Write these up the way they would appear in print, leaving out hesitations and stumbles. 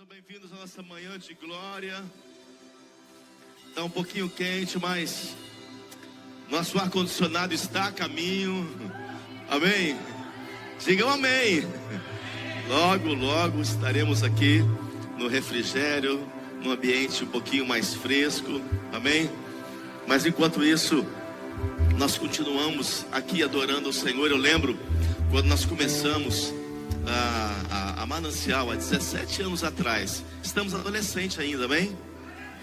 Sejam bem-vindos à nossa manhã de glória. Está um pouquinho quente, mas nosso ar-condicionado está a caminho. Amém? Digam amém. Logo, logo estaremos aqui no refrigério, num ambiente um pouquinho mais fresco. Amém? Mas enquanto isso, nós continuamos aqui adorando o Senhor. Eu lembro quando nós começamos a Manancial há 17 anos atrás. Estamos adolescentes ainda, amém?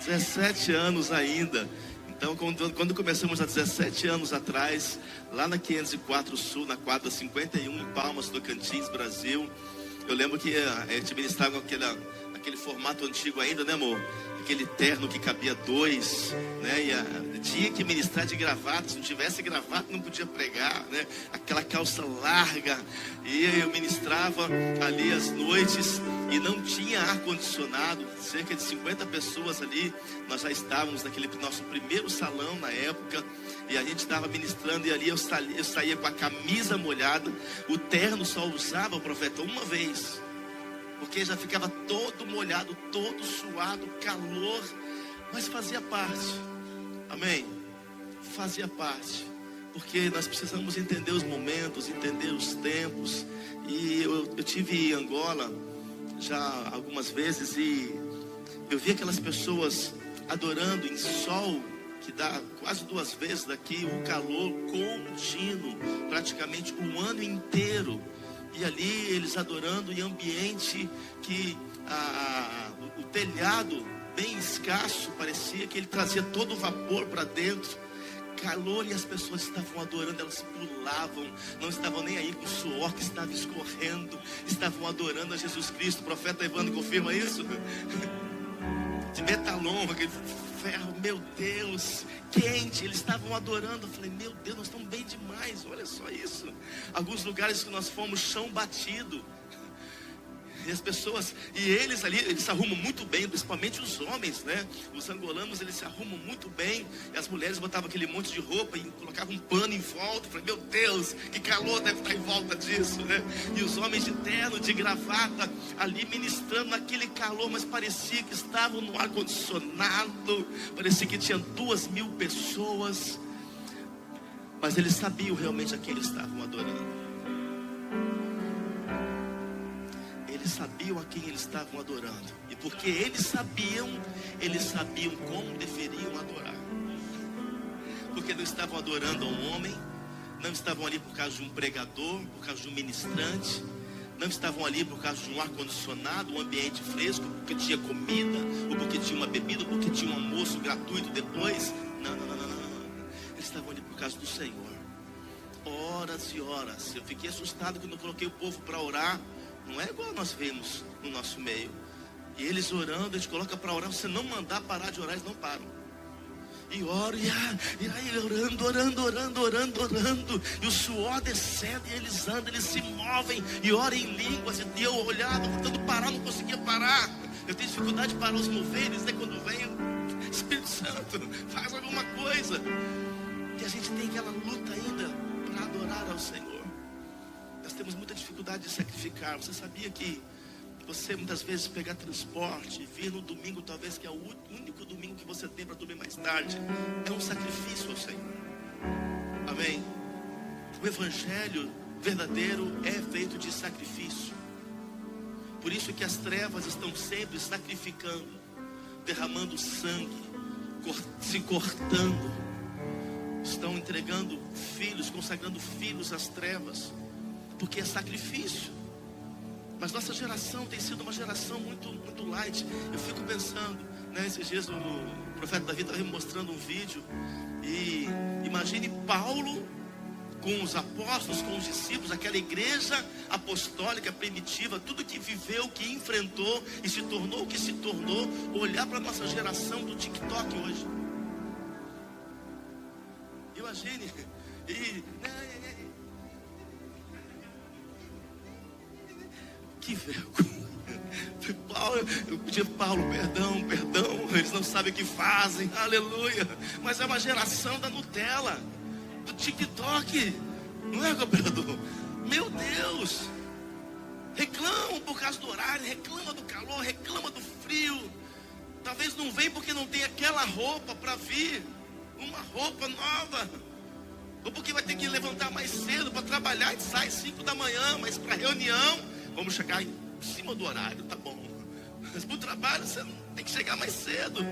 17 anos ainda. Então quando começamos há 17 anos atrás, lá na 504 Sul, na quadra 51 em Palmas, Tocantins, Brasil, eu lembro que a gente ministrava aquele formato antigo ainda, né, amor? Aquele terno que cabia dois, né? E tinha que ministrar de gravata. Se não tivesse gravata, não podia pregar, né? Aquela calça larga. E eu ministrava ali às noites e não tinha ar-condicionado. Cerca de 50 pessoas ali. Nós já estávamos naquele nosso primeiro salão na época. E a gente estava ministrando e ali eu saía com a camisa molhada. O terno só usava o profeta uma vez, porque já ficava todo molhado, todo suado, calor, mas fazia parte, amém? Fazia parte, porque nós precisamos entender os momentos, entender os tempos. E eu tive em Angola já algumas vezes e eu vi aquelas pessoas adorando em sol, que dá quase 2 vezes daqui, um calor contínuo, praticamente o ano inteiro. E ali eles adorando em ambiente que o telhado bem escasso, parecia que ele trazia todo o vapor para dentro. Calor, e as pessoas estavam adorando, elas pulavam, não estavam nem aí com o suor que estava escorrendo, estavam adorando a Jesus Cristo. O profeta Evandro confirma isso? De metalon, aquele ferro, meu Deus, quente, eles estavam adorando. Eu falei, meu Deus, nós estamos bem demais, olha só isso. Alguns lugares que nós fomos, chão batido. E as pessoas, e eles ali, eles se arrumam muito bem, principalmente os homens, né? Os angolanos, eles se arrumam muito bem. E as mulheres botavam aquele monte de roupa e colocavam um pano em volta. Eu falei, meu Deus, que calor deve estar em volta disso, né? E os homens de terno, de gravata, ali ministrando naquele calor, mas parecia que estavam no ar-condicionado. Parecia que tinha 2.000 pessoas. Mas eles sabiam realmente a quem eles estavam adorando. Eles sabiam a quem eles estavam adorando. E porque eles sabiam como deveriam adorar. Porque não estavam adorando a um homem, não estavam ali por causa de um pregador, por causa de um ministrante, não estavam ali por causa de um ar-condicionado, um ambiente fresco, porque tinha comida, ou porque tinha uma bebida, ou porque tinha um almoço gratuito depois. Não. Eles estavam ali por causa do Senhor. Horas e horas. Eu fiquei assustado quando eu coloquei o povo para orar. Não é igual nós vemos no nosso meio. E eles orando, a gente coloca para orar. Se não mandar parar de orar, eles não param. E oram, e aí orando. E o suor descendo, e eles andam, eles se movem, e oram em línguas. E eu olhava, tentando parar, não conseguia parar. Eu tenho dificuldade de parar os moveres, né? Quando vem o Espírito Santo, faz alguma coisa. E a gente tem aquela luta ainda para adorar ao Senhor. Nós temos muita dificuldade de sacrificar. Você sabia que você muitas vezes pegar transporte, vir no domingo, talvez que é o único domingo que você tem para dormir mais tarde, é um sacrifício ao Senhor. Amém? O evangelho verdadeiro é feito de sacrifício. Por isso que as trevas estão sempre sacrificando, derramando sangue, se cortando, estão entregando filhos, consagrando filhos às trevas, porque é sacrifício. Mas nossa geração tem sido uma geração muito light. Eu fico pensando, né, esses dias o profeta Davi estava me mostrando um vídeo, e imagine Paulo com os apóstolos, com os discípulos, aquela igreja apostólica primitiva, tudo que viveu, que enfrentou e se tornou o que se tornou. Olhar para a nossa geração do TikTok hoje, imagine. Que vergonha. Eu pedi a Paulo, perdão, eles não sabem o que fazem, aleluia. Mas é uma geração da Nutella, do TikTok, não é, cooperador? Meu Deus, reclamam por causa do horário, reclama do calor, reclama do Talvez não vem porque não tem aquela roupa para vir, uma roupa nova, ou porque vai ter que levantar mais cedo para trabalhar e sai 5 da manhã, mas para reunião, vamos chegar em cima do horário, tá bom. Mas para o trabalho você tem que chegar mais cedo.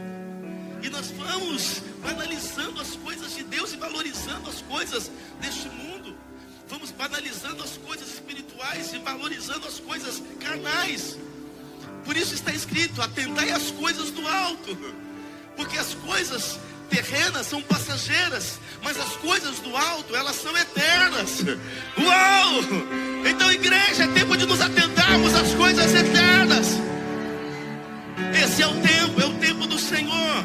E nós vamos banalizando as coisas de Deus e valorizando as coisas deste mundo. Vamos banalizando as coisas espirituais e valorizando as coisas carnais. Por isso está escrito: atentai às coisas do alto. Porque as coisas terrenas são passageiras, mas as coisas do alto, elas são eternas. Uau! Então, igreja, é tempo de nos atentarmos às coisas eternas. Esse é o tempo do Senhor.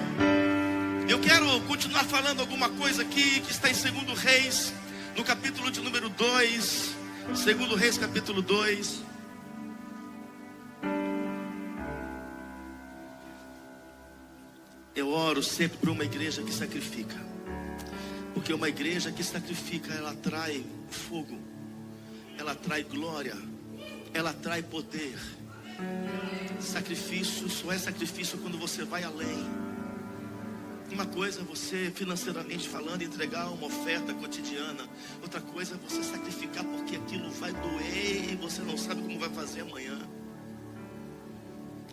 Eu quero continuar falando alguma coisa aqui que está em 2 Reis, no capítulo de número 2. 2 Reis, capítulo 2. Eu oro sempre por uma igreja que sacrifica, porque uma igreja que sacrifica, ela atrai fogo, ela atrai glória, ela atrai poder. Sacrifício só é sacrifício quando você vai além. Uma coisa é você, financeiramente falando, entregar uma oferta cotidiana. Outra coisa é você sacrificar porque aquilo vai doer e você não sabe como vai fazer amanhã.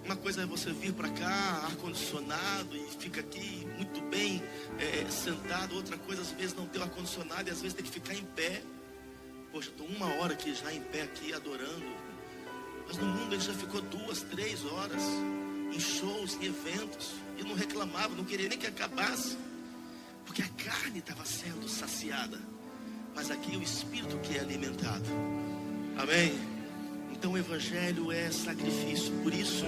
Uma coisa é você vir para cá, ar-condicionado, e fica aqui muito bem sentado. Outra coisa, às vezes não tem o ar-condicionado e às vezes tem que ficar em pé. Poxa, estou 1 hora aqui já em pé aqui adorando. Mas no mundo ele já ficou 2, 3 horas em shows, em eventos, e não reclamava, não queria nem que acabasse, porque a carne estava sendo saciada, mas aqui o espírito que é alimentado. Amém? Então o evangelho é sacrifício. Por isso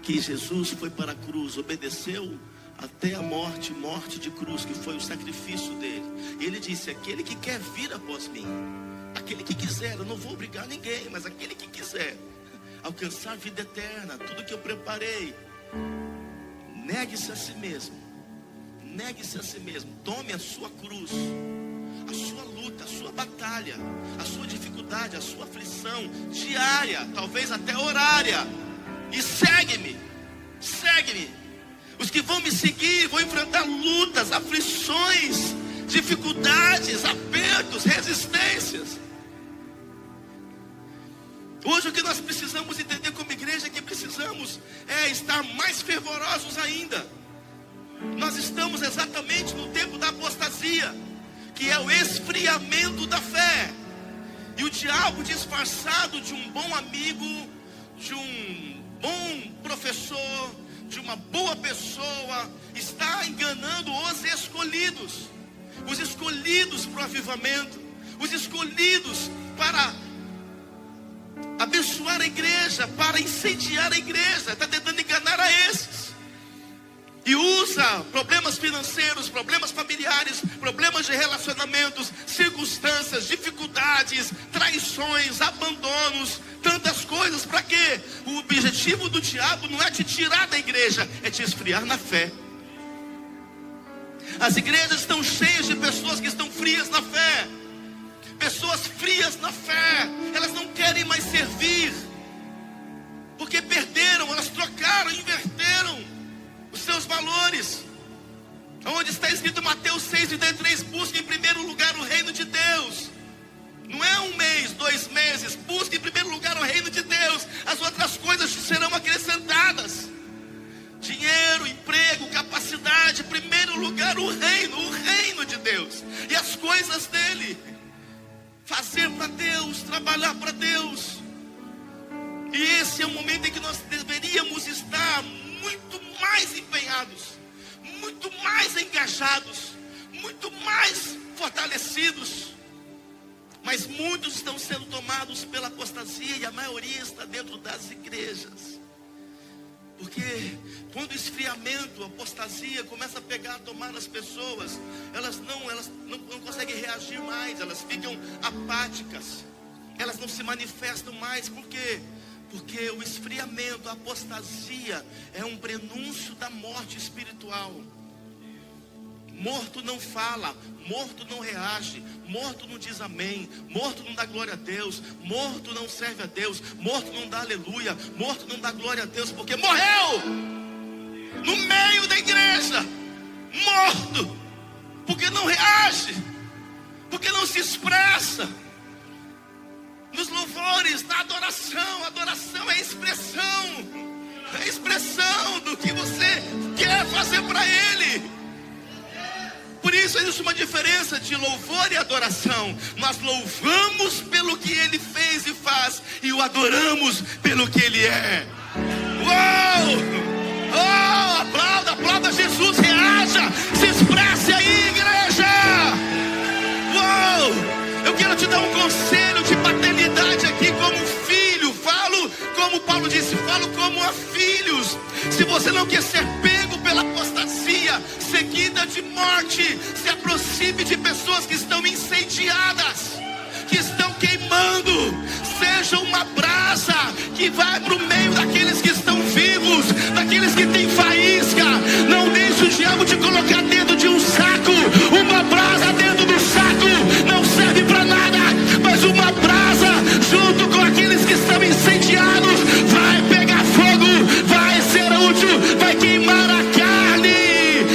que Jesus foi para a cruz, obedeceu até a morte de cruz, que foi o sacrifício dele. E ele disse: aquele que quer vir após mim, aquele que quiser, eu não vou obrigar ninguém, mas aquele que quiser alcançar a vida eterna, tudo que eu preparei, negue-se a si mesmo, tome a sua cruz, a sua luta, a sua batalha, a sua dificuldade, a sua aflição diária, talvez até horária, e segue-me. Os que vão me seguir vão enfrentar lutas, aflições, dificuldades, apertos, resistências. Hoje o que nós precisamos entender como igreja é que precisamos estar mais fervorosos ainda. Nós estamos exatamente no tempo da apostasia, que é o esfriamento da fé. E o diabo, disfarçado de um bom amigo, de um bom professor, de uma boa pessoa, está enganando os escolhidos para o avivamento, os escolhidos para abençoar a igreja, para incendiar a igreja. Está tentando enganar a esses, e usa problemas financeiros, problemas familiares, problemas de relacionamentos, circunstâncias, dificuldades, traições, abandonos, tantas coisas. Para quê? O objetivo do diabo não é te tirar da igreja, é te esfriar na fé. As igrejas estão cheias de pessoas que estão frias na fé. Pessoas frias na fé, elas não querem mais servir, porque perderam, elas trocaram, inverteram os seus valores. Onde está escrito Mateus 6,33, busque em primeiro lugar o reino de Deus. Não é 1 mês, 2 meses, busque em primeiro lugar o reino de Deus, as outras coisas te serão acrescentadas. Dinheiro, emprego, capacidade, em primeiro lugar o reino de Deus e as coisas dele. Fazer para Deus, trabalhar para Deus. E esse é o momento em que nós deveríamos estar muito mais empenhados, muito mais engajados, muito mais fortalecidos. Mas muitos estão sendo tomados pela apostasia, e a maioria está dentro das igrejas. Porque quando o esfriamento, a apostasia começa a pegar, a tomar as pessoas, elas não conseguem reagir mais, elas ficam apáticas, elas não se manifestam mais. Por quê? Porque o esfriamento, a apostasia é um prenúncio da morte espiritual. Morto não fala, morto não reage, morto não diz amém, morto não dá glória a Deus, morto não serve a Deus, morto não dá aleluia, morto não dá glória a Deus, porque morreu. no meio da igreja, morto, porque não reage, porque não se expressa. Nos louvores, na adoração, adoração é expressão do que você quer fazer para Ele. Por isso existe uma diferença de louvor e adoração. Nós louvamos pelo que Ele fez e faz, e o adoramos pelo que Ele é. Uou! Oh, aplauda Jesus, reaja, se expresse aí, igreja. Uou! Eu quero te dar um conselho de paternidade aqui como filho. Falo, como Paulo disse, falo como a filhos. Se você não quer ser pego pela apostasia seguida de morte, se aproxime de pessoas que estão incendiadas, que estão queimando. Seja uma brasa que vai para o meio daqueles que estão vivos, daqueles que têm faísca. Não deixe o diabo te colocar dentro de um saco. Uma brasa dentro do saco não serve para nada, mas uma brasa junto com aqueles que estão incendiados vai pegar fogo, vai ser útil, vai queimar a carne.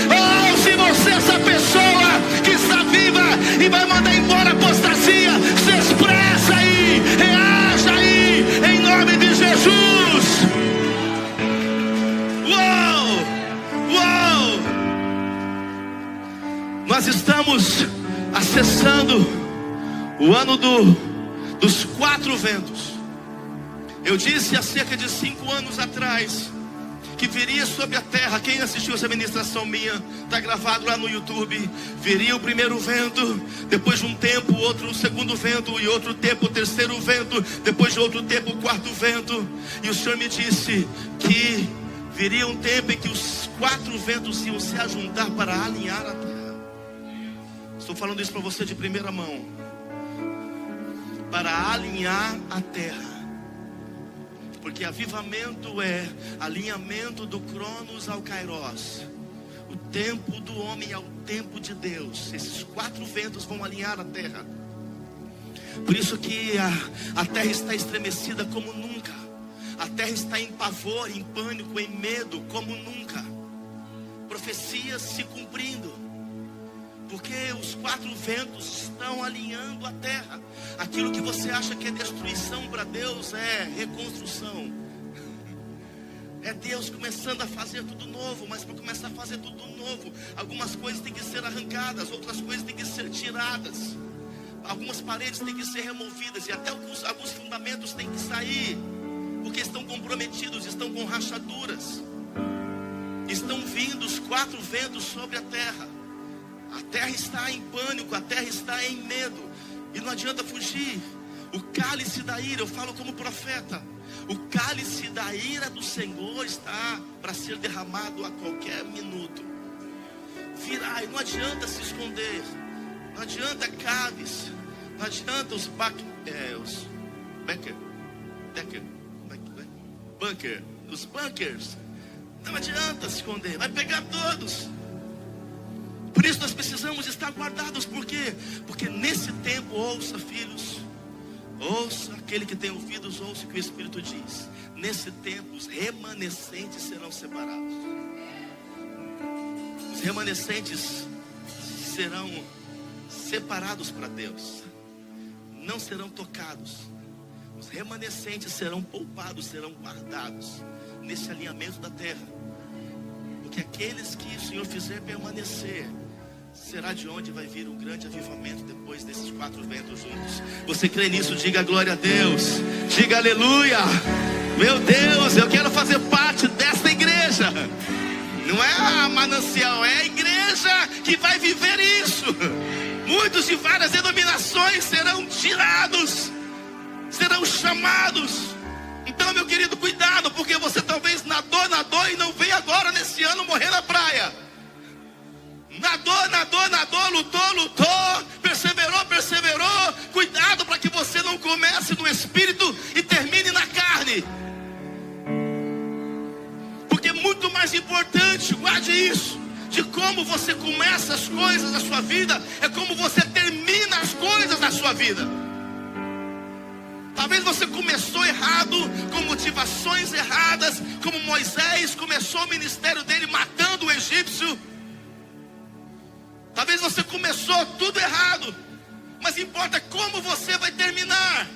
Oh, se você é essa pessoa que está viva e vai mandar embora a apostasia, se expressa aí, reaja aí, em nome de Jesus. Uou! Nós estamos acessando o ano dos 4 ventos. Eu disse há cerca de 5 anos atrás que viria sobre a terra. Quem assistiu essa ministração minha, está gravado lá no YouTube. Viria o primeiro vento, depois de um tempo o segundo vento, e outro tempo o terceiro vento, depois de outro tempo o quarto vento. E o Senhor me disse que viria um tempo em que os 4 ventos iam se ajuntar para alinhar a terra. Estou falando isso para você de primeira mão. Para alinhar a terra. Porque avivamento é alinhamento do Cronos ao Kairos. O tempo do homem ao tempo de Deus. Esses 4 ventos vão alinhar a terra. Por isso que a terra está estremecida como nunca. A terra está em pavor, em pânico, em medo como nunca. Profecias se cumprindo. Porque os 4 ventos estão alinhando a terra. Aquilo que você acha que é destruição para Deus é reconstrução. É Deus começando a fazer tudo novo. Mas para começar a fazer tudo novo, algumas coisas têm que ser arrancadas, outras coisas têm que ser tiradas. Algumas paredes têm que ser removidas, e até alguns fundamentos têm que sair, porque estão comprometidos, estão com rachaduras. Estão vindo os 4 ventos sobre a terra. A terra está em pânico, a terra está em medo, e não adianta fugir. O cálice da ira, eu falo como profeta, o cálice da ira do Senhor está para ser derramado a qualquer minuto. Virá, e não adianta se esconder, não adianta caves, não adianta os bunkers, não adianta se esconder, vai pegar todos. Por isso nós precisamos estar guardados. Por quê? Porque nesse tempo, ouça, filhos, ouça, aquele que tem ouvidos, ouça o que o Espírito diz. Nesse tempo os remanescentes serão separados. Os remanescentes serão separados para Deus, não serão tocados. Os remanescentes serão poupados, serão guardados nesse alinhamento da terra. Porque aqueles que o Senhor fizer permanecer, será de onde vai vir um grande avivamento depois desses 4 ventos juntos. Você crê nisso? Diga glória a Deus, diga aleluia. Meu Deus, eu quero fazer parte desta igreja. Não é a manancial, é a igreja que vai viver isso. Muitos de várias denominações serão tirados, serão chamados. Então, meu querido, cuidado, porque você talvez nadou e não veio agora nesse ano morrer na praia. Nadou, lutou, perseverou. Cuidado para que você não comece no espírito e termine na carne. Porque é muito mais importante, guarde isso, de como você começa as coisas da sua vida, é como você termina as coisas da sua vida. Talvez você começou errado, com motivações erradas, como Moisés começou o ministério dele matando o egípcio. Talvez você começou tudo errado, mas importa como você vai terminar.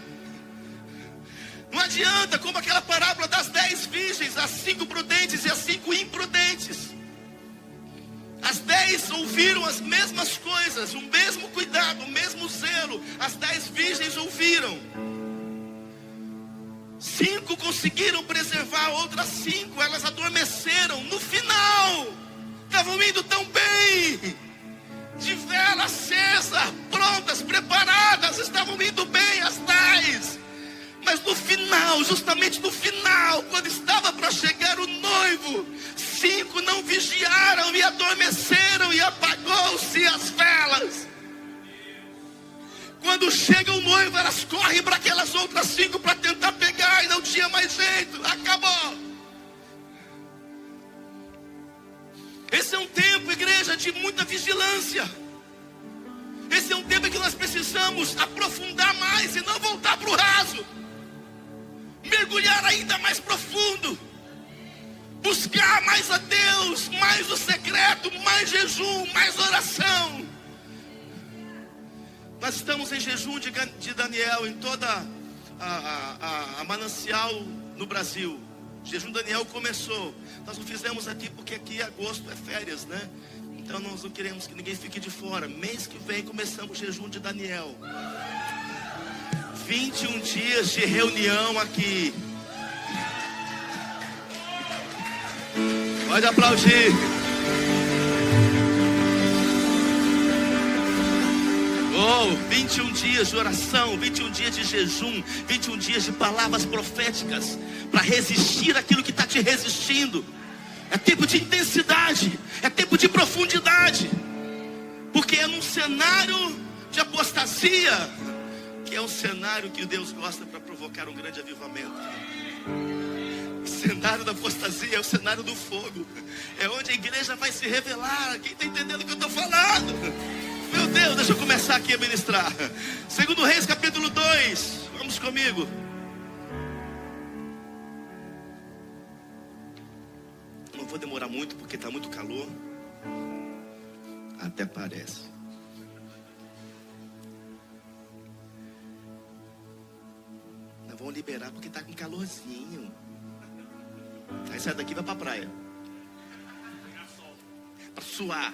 Não adianta, como aquela parábola das 10 virgens, as 5 prudentes e as 5 imprudentes. As 10 ouviram as mesmas coisas, o mesmo cuidado, o mesmo zelo. As 10 virgens ouviram. 5 conseguiram preservar, outras 5, elas adormeceram. No final, estavam indo tão bem, de vela acesa, prontas, preparadas, estavam indo bem as 10. Mas no final, justamente no final, quando estava para chegar o noivo, 5 não vigiaram e adormeceram e apagou-se as velas. Quando chega o noivo, elas correm para aquelas outras 5 para tentar pegar e não tinha mais jeito, acabou. Esse é um tempo, igreja, de muita vigilância. Esse é um tempo em que nós precisamos aprofundar mais e não voltar para o raso. Mergulhar ainda mais profundo. Buscar mais a Deus, mais o secreto, mais jejum, mais oração. Nós estamos em jejum de Daniel em toda a manancial no Brasil. O jejum de Daniel começou. Nós não fizemos aqui porque aqui agosto é férias, né? Então nós não queremos que ninguém fique de fora. Mês que vem começamos o jejum de Daniel. 21 dias de reunião aqui. Pode aplaudir. Oh, 21 dias de oração, 21 dias de jejum, 21 dias de palavras proféticas para resistir àquilo que está te resistindo. É tempo de intensidade, é tempo de profundidade, porque é num cenário de apostasia que é um cenário que Deus gosta para provocar um grande avivamento. O cenário da apostasia é o cenário do fogo. É onde a igreja vai se revelar. Quem está entendendo o que eu estou falando? Meu Deus, deixa eu começar aqui a ministrar. 2 Reis capítulo 2. Vamos comigo. Não vou demorar muito porque está muito calor. Até parece. Vão liberar porque tá com calorzinho. Aí sai daqui e vai pra praia pra suar.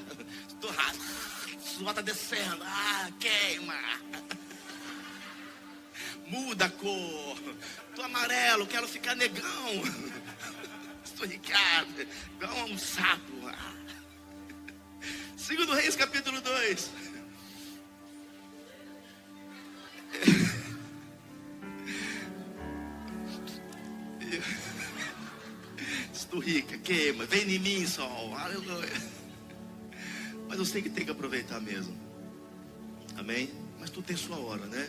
Suar tá descendo. Queima. Muda a cor. Tô amarelo, quero ficar negão. Estou Ricardo, igual um sapo. 2 Reis capítulo 2. Estou rica, queima, vem em mim, sol, aleluia. Mas eu sei que tem que aproveitar mesmo. Amém? Mas tudo tem sua hora, né?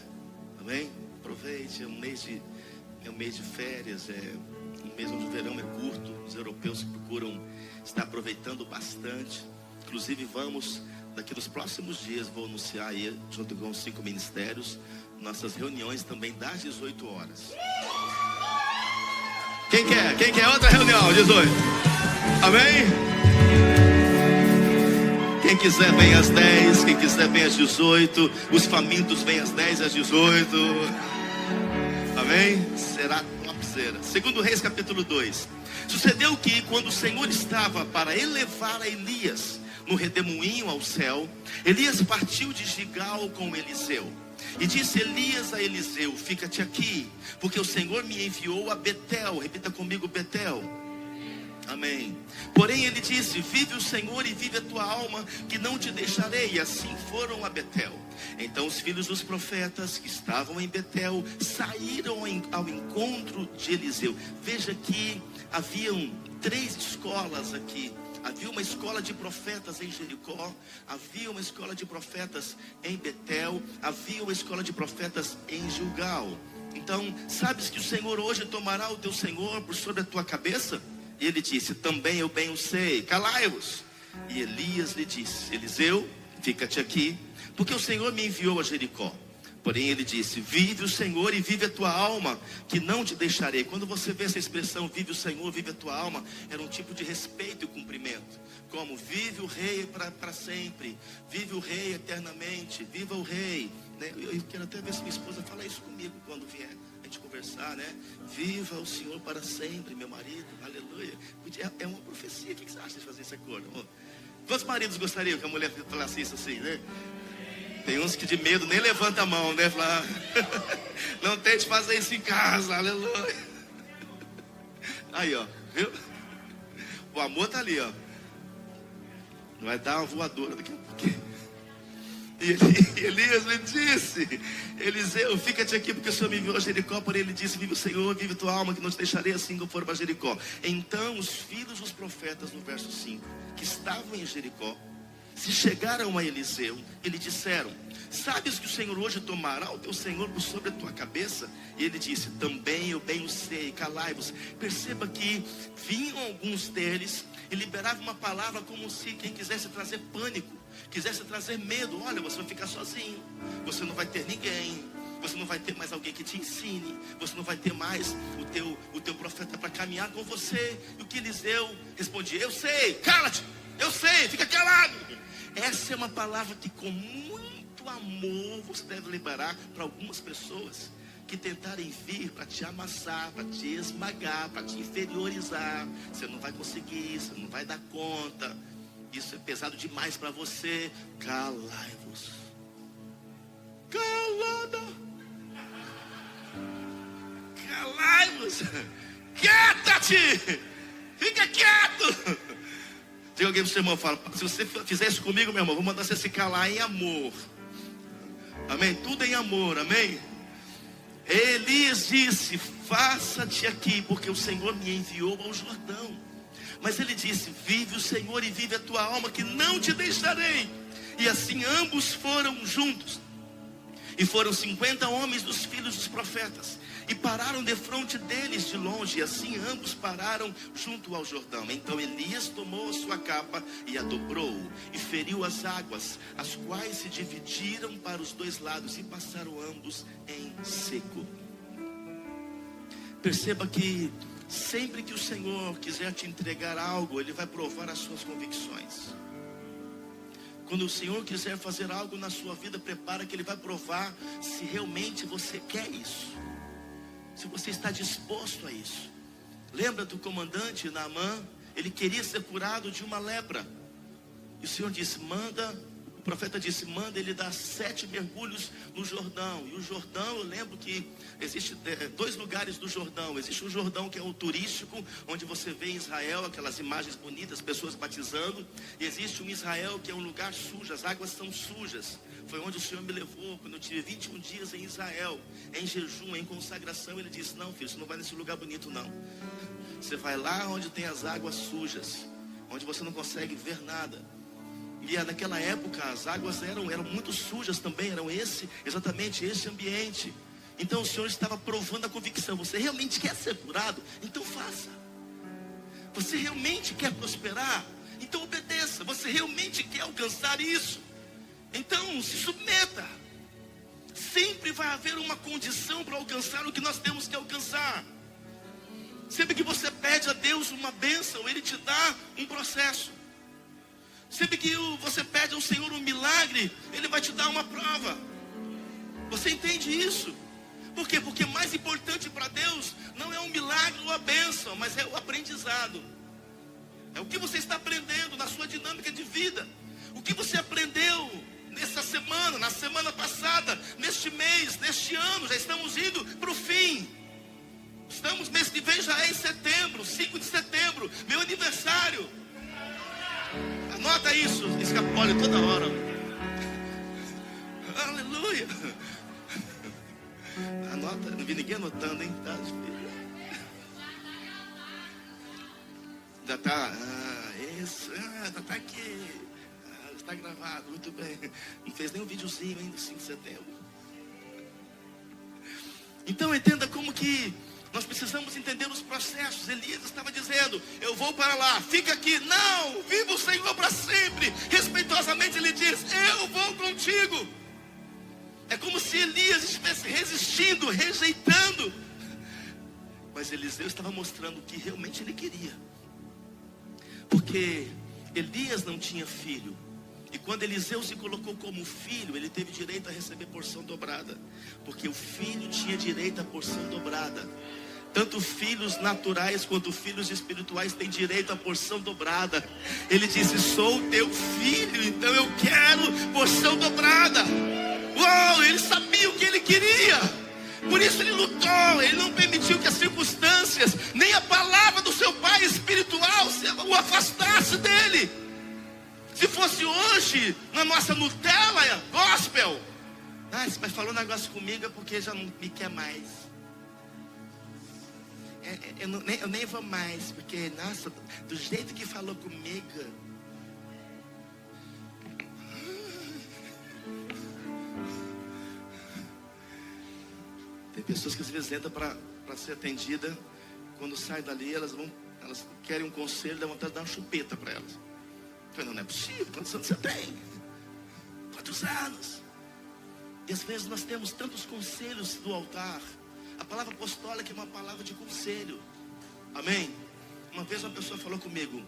Amém? Aproveite, é um mês de férias, um mês onde o verão é curto. Os europeus procuram estar aproveitando bastante. Inclusive vamos, daqui nos próximos dias, vou anunciar aí, junto com os 5 ministérios, nossas reuniões também das 18 horas. Quem quer? Quem quer outra reunião? 18. Amém? Quem quiser vem às 10. Quem quiser vem às 18. Os famintos vêm às 10 e às 18. Amém? Será topzera. 2 Reis capítulo 2. Sucedeu que quando o Senhor estava para elevar a Elias no redemoinho ao céu, Elias partiu de Gigal com Eliseu. E disse Elias a Eliseu: fica-te aqui, porque o Senhor me enviou a Betel. Repita comigo, Betel. Amém. Porém ele disse: vive o Senhor e vive a tua alma, que não te deixarei. E assim foram a Betel. Então os filhos dos profetas que estavam em Betel saíram ao encontro de Eliseu. Veja que haviam 3 escolas aqui. Havia uma escola de profetas em Jericó, havia uma escola de profetas em Betel, havia uma escola de profetas em Gilgal. Então, sabes que o Senhor hoje tomará o teu Senhor por sobre a tua cabeça? E ele disse: também eu bem o sei, calai-vos. E Elias lhe disse: Eliseu, fica-te aqui, porque o Senhor me enviou a Jericó. Porém ele disse: vive o Senhor e vive a tua alma, que não te deixarei. Quando você vê essa expressão, vive o Senhor, vive a tua alma, era um tipo de respeito e cumprimento. Como vive o rei para sempre, vive o rei eternamente, viva o rei, né? Eu quero até ver se minha esposa fala isso comigo quando vier a gente conversar, né? Viva o Senhor para sempre, meu marido, aleluia. É uma profecia. O que você acha de fazer esse acordo? Quantos maridos gostariam que a mulher falasse isso assim, né? Tem uns que de medo nem levanta a mão, né? Fala, não tente fazer isso em casa, aleluia. Aí, ó, viu? O amor tá ali, ó. Vai dar uma voadora daqui a pouquinho. E Elias me disse: Eliseu, fica-te aqui, porque o Senhor me enviou a Jericó. Porém ele disse: vive o Senhor, vive tua alma, que não te deixarei assim que eu for para Jericó. Então os filhos dos profetas, no verso 5, que estavam em Jericó, se chegaram a Eliseu e lhe disseram: sabes que o Senhor hoje tomará o teu Senhor por sobre a tua cabeça? E ele disse: também eu bem o sei, calai-vos. Perceba que vinham alguns deles e liberavam uma palavra como se quem quisesse trazer pânico, quisesse trazer medo. Olha, você vai ficar sozinho, você não vai ter ninguém, você não vai ter mais alguém que te ensine, você não vai ter mais o teu profeta para caminhar com você. E o que Eliseu respondia: eu sei, cala-te, eu sei, fica calado. Essa é uma palavra que com muito amor você deve liberar para algumas pessoas que tentarem vir para te amassar, para te esmagar, para te inferiorizar. Você não vai conseguir, você não vai dar conta, isso é pesado demais para você. Calai-vos. Calada. Calai-vos. Quieta-te. Fica quieto. Diga alguém pro seu irmão, fala: se você fizer isso comigo, meu irmão, vou mandar você se calar em amor. Amém? Tudo em amor, amém? Elias disse: faça-te aqui, porque o Senhor me enviou ao Jordão. Mas ele disse: vive o Senhor e vive a tua alma, que não te deixarei. E assim ambos foram juntos. E foram 50 homens dos filhos dos profetas, e pararam defronte deles de longe. E assim ambos pararam junto ao Jordão. Então Elias tomou a sua capa e a dobrou, e feriu as águas, as quais se dividiram para os dois lados, e passaram ambos em seco. Perceba que sempre que o Senhor quiser te entregar algo, Ele vai provar as suas convicções. Quando o Senhor quiser fazer algo na sua vida, prepara que Ele vai provar se realmente você quer isso, se você está disposto a isso. Lembra do comandante Naamã? Ele queria ser curado de uma lepra, e o Senhor disse: o profeta disse: manda ele dar 7 mergulhos no Jordão. E o Jordão, eu lembro que existe 2 lugares do Jordão. Existe um Jordão que é o turístico, onde você vê em Israel aquelas imagens bonitas, pessoas batizando. E existe um Israel que é um lugar sujo, as águas são sujas. Foi onde o Senhor me levou quando eu tive 21 dias em Israel, em jejum, em consagração. Ele disse: não, filho, você não vai nesse lugar bonito não. Você vai lá onde tem as águas sujas, onde você não consegue ver nada. E naquela época as águas eram muito sujas também, exatamente esse ambiente. Então o Senhor estava provando a convicção. Você realmente quer ser curado? Então faça. Você realmente quer prosperar? Então obedeça. Você realmente quer alcançar isso? Então se submeta. Sempre vai haver uma condição para alcançar o que nós temos que alcançar. Sempre que você pede a Deus uma bênção, Ele te dá um processo. Sempre que você pede ao Senhor um milagre, Ele vai te dar uma prova. Você entende isso? Por quê? Porque mais importante para Deus não é um milagre ou a bênção, mas é o aprendizado. É o que você está aprendendo na sua dinâmica de vida. O que você aprendeu nessa semana, na semana passada, neste mês, neste ano. Já estamos indo para o fim. Mês que vem já é em setembro, 5 de setembro, meu aniversário. Anota isso, escapole toda hora. Aleluia. Anota, não vi ninguém anotando, hein? Já está, já está aqui. Está gravado, muito bem. Não fez nem um videozinho ainda, 5 de setembro. Então entenda como que nós precisamos entender os processos. Elias estava dizendo: eu vou para lá, fica aqui. Não, viva o Senhor para sempre. Respeitosamente ele diz: eu vou contigo. É como se Elias estivesse resistindo, rejeitando. Mas Eliseu estava mostrando o que realmente ele queria. Porque Elias não tinha filho. E quando Eliseu se colocou como filho, ele teve direito a receber porção dobrada. Porque o filho tinha direito à porção dobrada. Tanto filhos naturais quanto filhos espirituais têm direito à porção dobrada. Ele disse: sou teu filho, então eu quero porção dobrada. Uau, ele sabia o que ele queria. Por isso ele lutou. Ele não permitiu que as circunstâncias, nem a palavra do seu pai espiritual o afastasse dele. Se fosse hoje, na nossa Nutella gospel, você mas falou um negócio comigo é porque já não me quer mais. Eu nem vou mais, porque, nossa, do jeito que falou comigo. Tem pessoas que às vezes entram para ser atendida. Quando sai dali, elas querem um conselho, dá vontade de dar uma chupeta para elas. Eu falei: não é possível, quantos anos você tem? Quantos anos? E às vezes nós temos tantos conselhos do altar. A palavra apostólica é uma palavra de conselho. Amém? Uma vez uma pessoa falou comigo: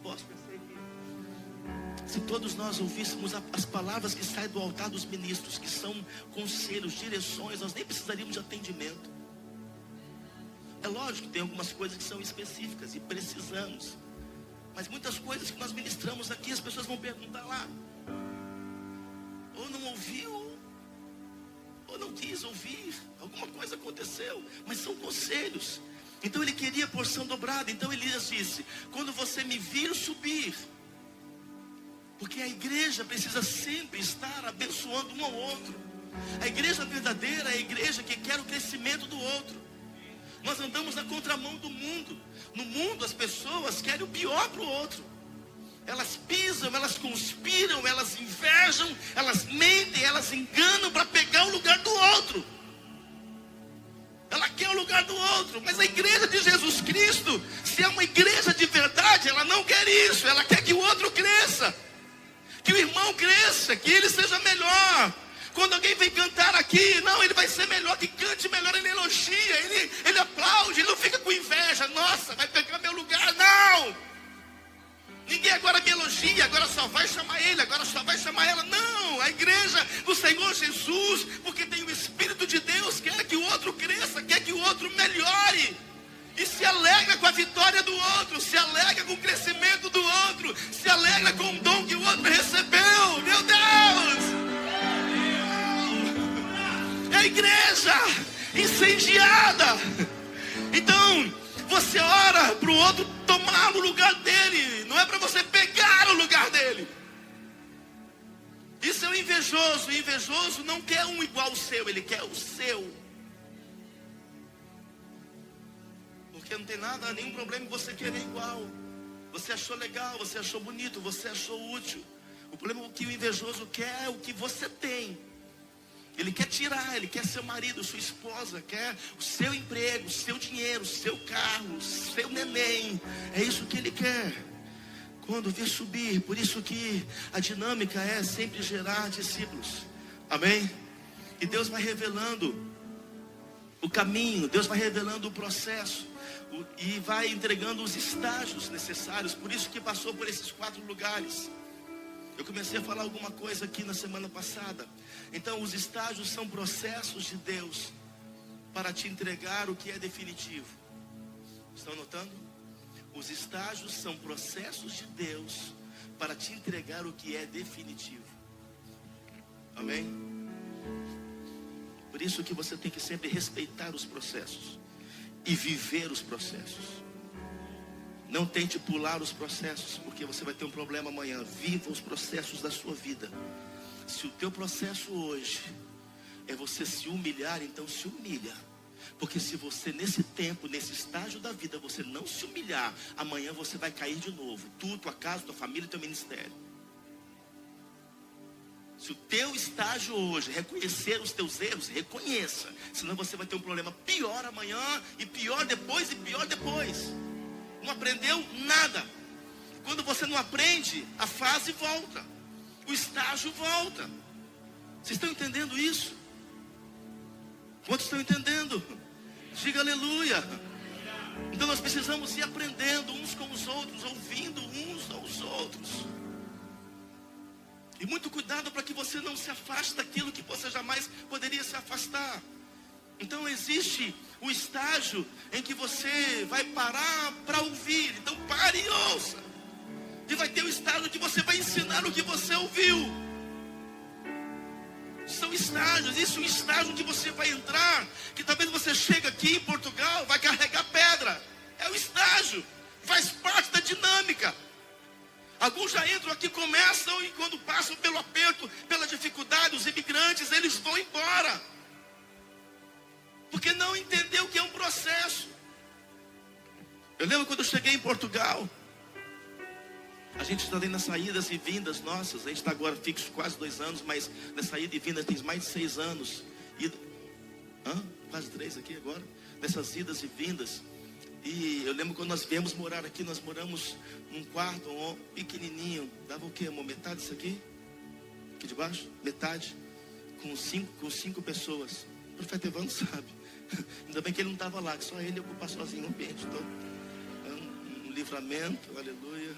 posso pensar que se todos nós ouvíssemos as palavras que saem do altar dos ministros, que são conselhos, direções, nós nem precisaríamos de atendimento. É lógico que tem algumas coisas que são específicas e precisamos. Mas muitas coisas que nós ministramos aqui, as pessoas vão perguntar lá. Ou não ouviu, ou não quis ouvir, alguma coisa aconteceu, mas são conselhos. Então ele queria porção dobrada. Então Elias disse: quando você me vir subir, porque a igreja precisa sempre estar abençoando um ao outro. A igreja verdadeira é a igreja que quer o crescimento do outro. Nós andamos na contramão do mundo. No mundo as pessoas querem o pior para o outro. Elas pisam, elas conspiram, elas invejam, elas mentem, elas enganam para pegar o lugar do outro. Ela quer o lugar do outro. Mas a igreja de Jesus Cristo, se é uma igreja de verdade, ela não quer isso. Ela quer que o outro cresça, que o irmão cresça, que ele seja melhor. Quando alguém vem cantar aqui, não, ele vai ser melhor, que cante melhor, ele elogia, ele aplaude, ele não fica com inveja. Nossa, vai pegar meu lugar. Não! Ninguém agora me elogia, agora só vai chamar ele, agora só vai chamar ela. Não, a igreja do Senhor Jesus, porque tem o Espírito de Deus, quer que o outro cresça, quer que o outro melhore. E se alegra com a vitória do outro, se alegra com o crescimento do outro, se alegra com o dom que o outro recebeu. Meu Deus! É a igreja incendiada. Então, você ora para o outro tomar o lugar dele, não é para você pegar o lugar dele. Isso é o invejoso. O invejoso não quer um igual ao seu, ele quer o seu. Porque não tem nada, nenhum problema em você querer igual. Você achou legal, você achou bonito, você achou útil. O problema é que o invejoso quer o que você tem. Ele quer tirar, ele quer seu marido, sua esposa, quer o seu emprego, o seu dinheiro, o seu carro, o seu neném. É isso que ele quer. Quando vir subir, por isso que a dinâmica é sempre gerar discípulos. Amém? E Deus vai revelando o caminho, Deus vai revelando o processo e vai entregando os estágios necessários. Por isso que passou por esses 4 lugares. Eu comecei a falar alguma coisa aqui na semana passada. Então os estágios são processos de Deus para te entregar o que é definitivo. Estão notando? Os estágios são processos de Deus para te entregar o que é definitivo. Amém? Por isso que você tem que sempre respeitar os processos e viver os processos. Não tente pular os processos, porque você vai ter um problema amanhã. Viva os processos da sua vida. Se o teu processo hoje é você se humilhar, então se humilha. Porque se você nesse tempo, nesse estágio da vida, você não se humilhar, amanhã você vai cair de novo. Tu, tua casa, tua família e teu ministério. Se o teu estágio hoje é reconhecer os teus erros, reconheça. Senão você vai ter um problema pior amanhã, e pior depois, e pior depois. Não aprendeu nada. Quando você não aprende, a fase volta, o estágio volta. Vocês estão entendendo isso? Quantos estão entendendo? Diga aleluia. Então nós precisamos ir aprendendo uns com os outros, ouvindo uns aos outros. E muito cuidado para que você não se afaste daquilo que você jamais poderia se afastar. Então existe o estágio em que você vai parar para ouvir. Então pare e ouça. E vai ter o estágio que você vai ensinar o que você ouviu. São estágios. Isso é um estágio que você vai entrar, que talvez você chegue aqui em Portugal, vai carregar pedra. É o estágio. Faz parte da dinâmica. Alguns já entram aqui, começam, e quando passam pelo aperto, pela dificuldade, os imigrantes, eles vão embora. Porque não entendeu que é um processo. Eu lembro quando eu cheguei em Portugal. A gente está dentro das saídas e vindas nossas. A gente está agora fixo quase 2 anos, mas na saída e vinda tem mais de 6 anos. Quase 3 aqui agora. Nessas idas e vindas. E eu lembro quando nós viemos morar aqui, nós moramos num quarto pequenininho. Dava o quê, amor? Metade disso aqui? Aqui de baixo? Metade. Com 5 pessoas. O profeta Evandro sabe. Ainda bem que ele não estava lá, que só ele ia ocupar sozinho o ambiente todo. Um livramento, aleluia.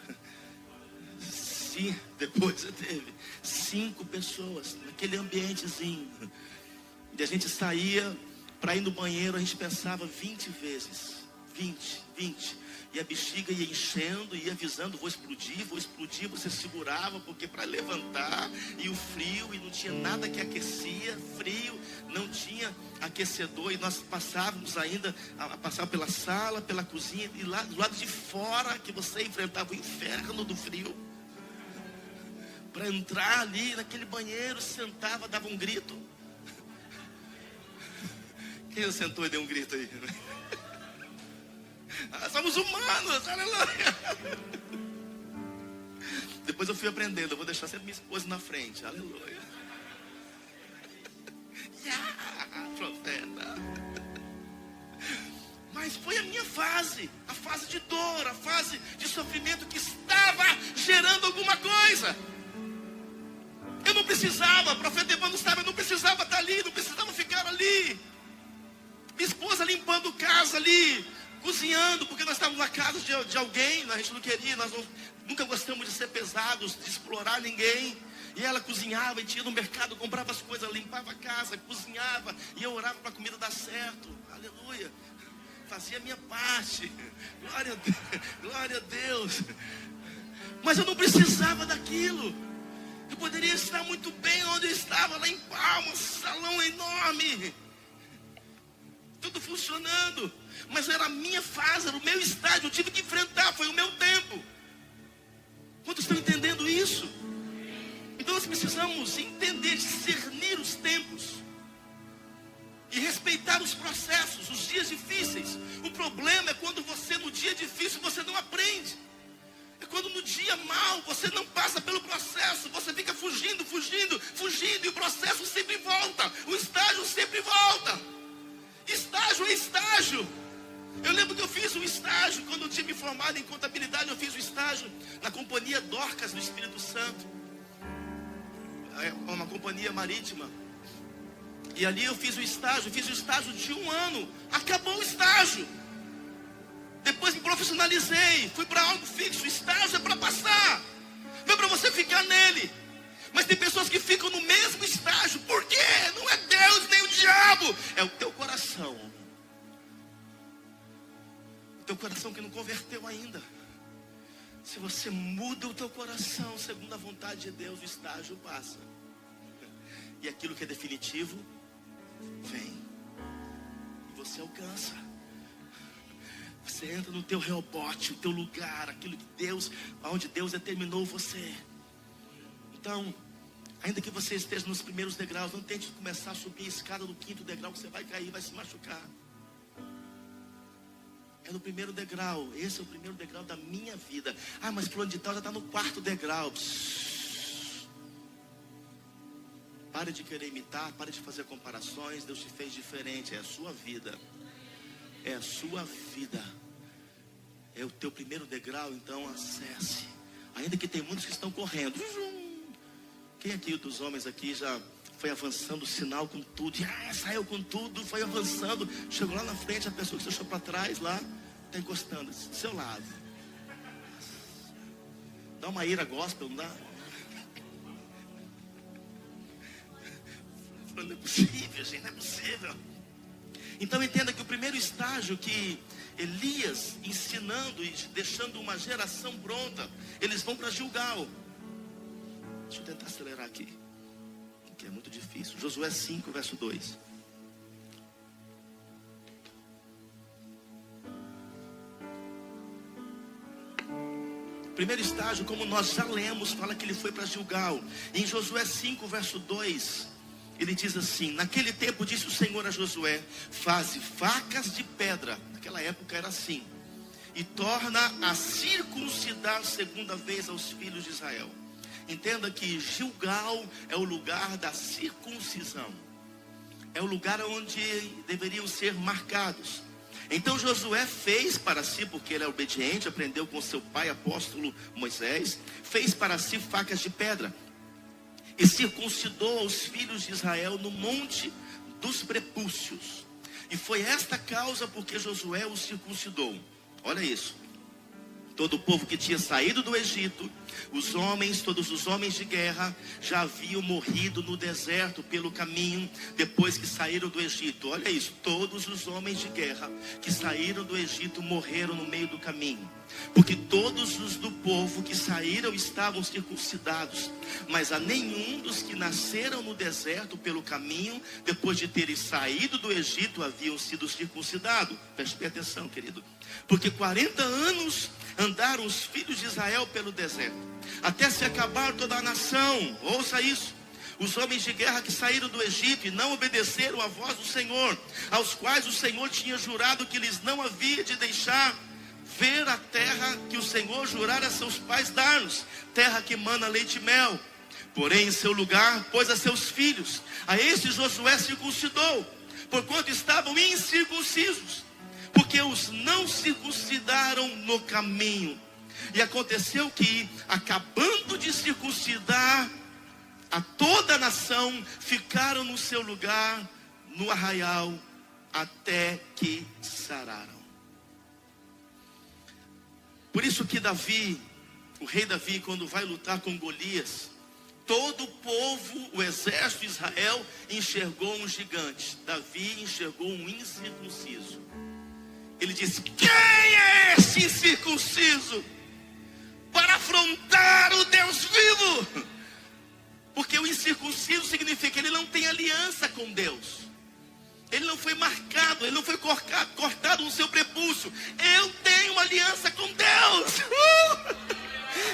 Sim, depois teve 5 pessoas naquele ambientezinho. E a gente saía para ir no banheiro, a gente pensava 20 vezes. 20. E a bexiga ia enchendo, ia avisando, vou explodir, você segurava, porque para levantar, e o frio, e não tinha nada que aquecia, frio, não tinha aquecedor, e nós passávamos ainda, passava pela sala, pela cozinha, e lá do lado de fora, que você enfrentava o inferno do frio, para entrar ali naquele banheiro, sentava, dava um grito. Quem sentou e deu um grito aí? Somos humanos, aleluia. Depois eu fui aprendendo, eu vou deixar sempre minha esposa na frente, aleluia. Profeta. Mas foi a minha fase, a fase de dor, a fase de sofrimento que estava gerando alguma coisa. Eu não precisava, o profeta Evandro estava, eu não precisava estar ali, não precisava ficar ali. Minha esposa limpando casa ali, cozinhando, porque nós estávamos na casa de alguém, a gente não queria, nunca gostamos de ser pesados, de explorar ninguém. E ela cozinhava, e ia no mercado, comprava as coisas, limpava a casa, cozinhava, e eu orava para a comida dar certo, aleluia. Fazia a minha parte, glória a Deus. Mas eu não precisava daquilo. Eu poderia estar muito bem onde eu estava, lá em Palmas, salão enorme, tudo funcionando. Mas era a minha fase, era o meu estágio, eu tive que enfrentar, foi o meu tempo. Quantos estão entendendo isso? Então nós precisamos entender, discernir os tempos e respeitar os processos, os dias difíceis. O problema é quando você no dia difícil você não aprende. É quando no dia mal você não passa pelo processo, você fica fugindo, e o processo sempre volta, o estágio sempre volta. Estágio é estágio. Eu lembro que eu fiz um estágio, quando eu tinha me formado em contabilidade, eu fiz um estágio na companhia Dorcas do Espírito Santo. É uma companhia marítima. E ali eu fiz o estágio de 1 ano. Acabou o estágio. Depois me profissionalizei, fui para algo fixo. O estágio é para passar, não é para você ficar nele. Mas tem pessoas que ficam no mesmo estágio. Por quê? Não é Deus nem o diabo, é o teu coração. O teu coração que não converteu ainda. Se você muda o teu coração segundo a vontade de Deus, o estágio passa. E aquilo que é definitivo vem. E você alcança. Você entra no teu reobote, o teu lugar, aquilo que Deus, onde Deus determinou você. Então, ainda que você esteja nos primeiros degraus, não tente começar a subir a escada do 5º degrau, que você vai cair, vai se machucar. É no primeiro degrau. Esse é o primeiro degrau da minha vida. Ah, mas fulano de tal já está no 4º degrau. Pare de querer imitar, pare de fazer comparações. Deus te fez diferente, é a sua vida. É a sua vida. É o teu primeiro degrau, então acesse. Ainda que tem muitos que estão correndo. Quem aqui dos homens aqui já foi avançando, sinal com tudo, e saiu com tudo, foi avançando, chegou lá na frente, a pessoa que você deixou para trás lá, está encostando, do seu lado. Dá uma ira gospel, não dá? Não é possível, gente, não é possível. Então entenda que o primeiro estágio que Elias ensinando e deixando uma geração pronta, eles vão para Gilgal. Deixa eu tentar acelerar aqui, que é muito difícil. Josué 5, verso 2. Primeiro estágio, como nós já lemos, fala que ele foi para Gilgal. Em Josué 5, verso 2, ele diz assim: naquele tempo disse o Senhor a Josué: faze facas de pedra. Naquela época era assim. E torna a circuncidar segunda vez aos filhos de Israel. Entenda que Gilgal é o lugar da circuncisão. É o lugar onde deveriam ser marcados. Então Josué fez para si, porque ele é obediente, aprendeu com seu pai apóstolo Moisés, fez para si facas de pedra e circuncidou os filhos de Israel no monte dos prepúcios. E foi esta causa porque Josué os circuncidou. Olha isso. Todo o povo que tinha saído do Egito, todos os homens de guerra, já haviam morrido no deserto pelo caminho, depois que saíram do Egito. Olha isso, todos os homens de guerra que saíram do Egito morreram no meio do caminho. Porque todos os do povo que saíram estavam circuncidados, mas a nenhum dos que nasceram no deserto pelo caminho, depois de terem saído do Egito, haviam sido circuncidados. Preste atenção, querido. Porque 40 anos andaram os filhos de Israel pelo deserto, até se acabar toda a nação. Ouça isso. Os homens de guerra que saíram do Egito e não obedeceram à voz do Senhor, aos quais o Senhor tinha jurado que lhes não havia de deixar ver a terra que o Senhor jurara a seus pais dar-nos, terra que mana leite e mel. Porém em seu lugar pôs a seus filhos. A estes Josué circuncidou, porquanto estavam incircuncisos, porque os não circuncidaram no caminho. E aconteceu que, acabando de circuncidar a toda a nação, ficaram no seu lugar, no arraial, até que sararam. Por isso que Davi, o rei Davi, quando vai lutar com Golias, todo o povo, o exército de Israel, enxergou um gigante. Davi enxergou um incircunciso. Ele disse: quem é esse incircunciso para afrontar o Deus vivo? Porque o incircunciso significa que ele não tem aliança com Deus. Ele não foi marcado, ele não foi cortado no seu prepúcio. Eu tenho uma aliança com Deus.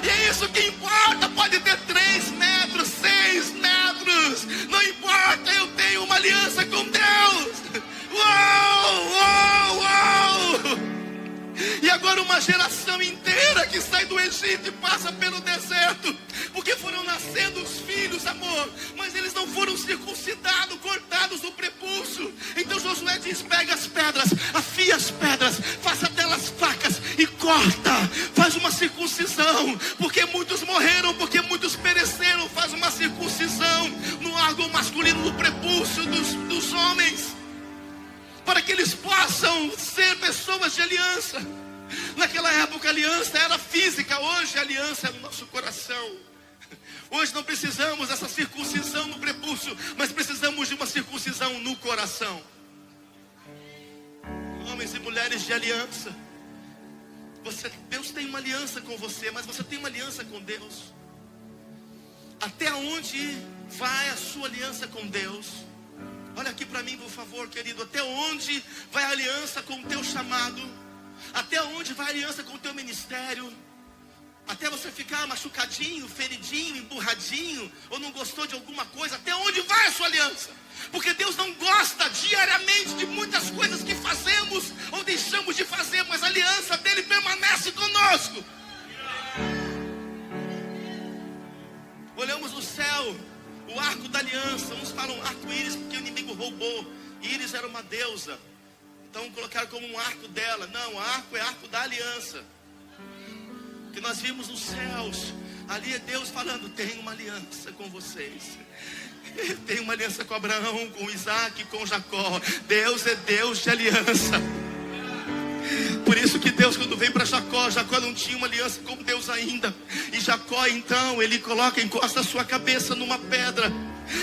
E é isso que importa. Pode ter 3 metros, 6 metros, não importa, eu tenho uma aliança com Deus. Uau, uau, uau. E agora uma geração inteira que sai do Egito e passa pelo deserto, porque foram nascendo os filhos, amor, mas eles não foram circuncidados, cortados do prepúcio. Então Josué diz: pega as pedras, afia as pedras, faça delas facas e corta, faz uma circuncisão, porque muitos morreram, porque muitos pereceram. Faz uma circuncisão no órgão masculino do prepúcio dos homens, para que eles possam ser pessoas de aliança. Naquela época a aliança era física, hoje a aliança é no nosso coração. Hoje não precisamos dessa circuncisão no prepúcio, mas precisamos de uma circuncisão no coração. Homens e mulheres de aliança, Deus tem uma aliança com você, mas você tem uma aliança com Deus. Até onde vai a sua aliança com Deus? Olha aqui para mim, por favor, querido. Até onde vai a aliança com o teu chamado? Até onde vai a aliança com o teu ministério? Até você ficar machucadinho, feridinho, emburradinho, ou não gostou de alguma coisa? Até onde vai a sua aliança? Porque Deus não gosta diariamente de muitas coisas que fazemos ou deixamos de fazer, mas a aliança dele permanece conosco. Olhamos no céu, o arco da aliança. Uns falam arco-íris porque o inimigo roubou. Íris era uma deusa, então colocaram como um arco dela. Não, arco é arco da aliança. Que nós vimos nos céus Ali é Deus falando: tenho uma aliança com vocês. Tenho uma aliança com Abraão, com Isaac, com Jacó. Deus é Deus de aliança. Por isso que Deus, quando vem para Jacó, Jacó não tinha uma aliança com Deus ainda. E Jacó então, ele encosta a sua cabeça numa pedra.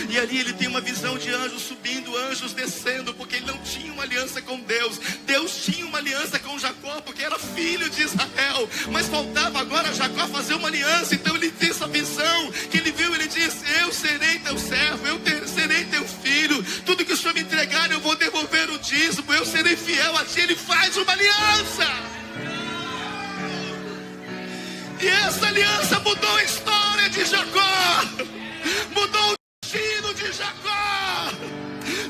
E ali ele tem uma visão de anjos subindo, anjos descendo, porque ele não tinha uma aliança com Deus. Deus tinha uma aliança com Jacó, porque era filho de Israel. Mas faltava agora Jacó fazer uma aliança. Então ele tem essa visão, que ele viu, ele diz: eu serei teu servo, serei teu filho. Tudo que o Senhor me entregar, eu vou devolver o dízimo. Eu serei fiel a ti. Ele faz uma aliança. E essa aliança mudou a história de Jacó. Mudou o destino de Jacó.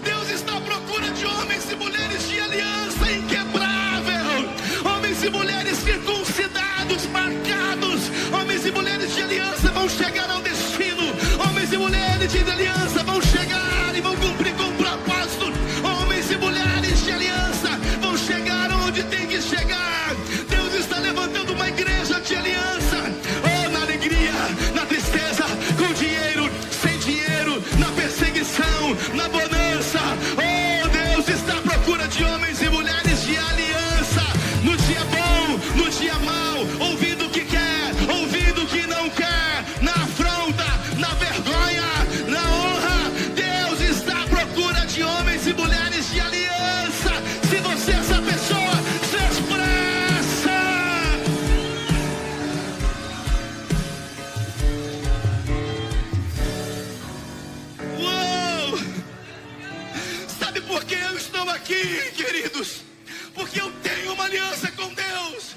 Deus está à procura de homens e mulheres de aliança inquebrável. Homens e mulheres circuncidados, marcados. Homens e mulheres de aliança vão chegar ao destino. Homens e mulheres de aliança vão chegar e vão cumprir com o propósito. Homens e mulheres de aliança vão chegar onde tem que chegar. Deus está levantando uma igreja de aliança. Oh, na alegria, na tristeza, com dinheiro, sem dinheiro, na perseguição, na bonança. Oh, Deus está à procura de homens e mulheres de aliança. No dia bom, no dia mau, ouvindo o que quer, ouvindo o que não quer, na afronta, na vergonha, na honra. Deus está à procura de homens e mulheres de aliança. Se você é essa pessoa, se expressa. Uou! Sabe por que eu estou aqui, queridos? Porque eu tenho uma aliança com Deus.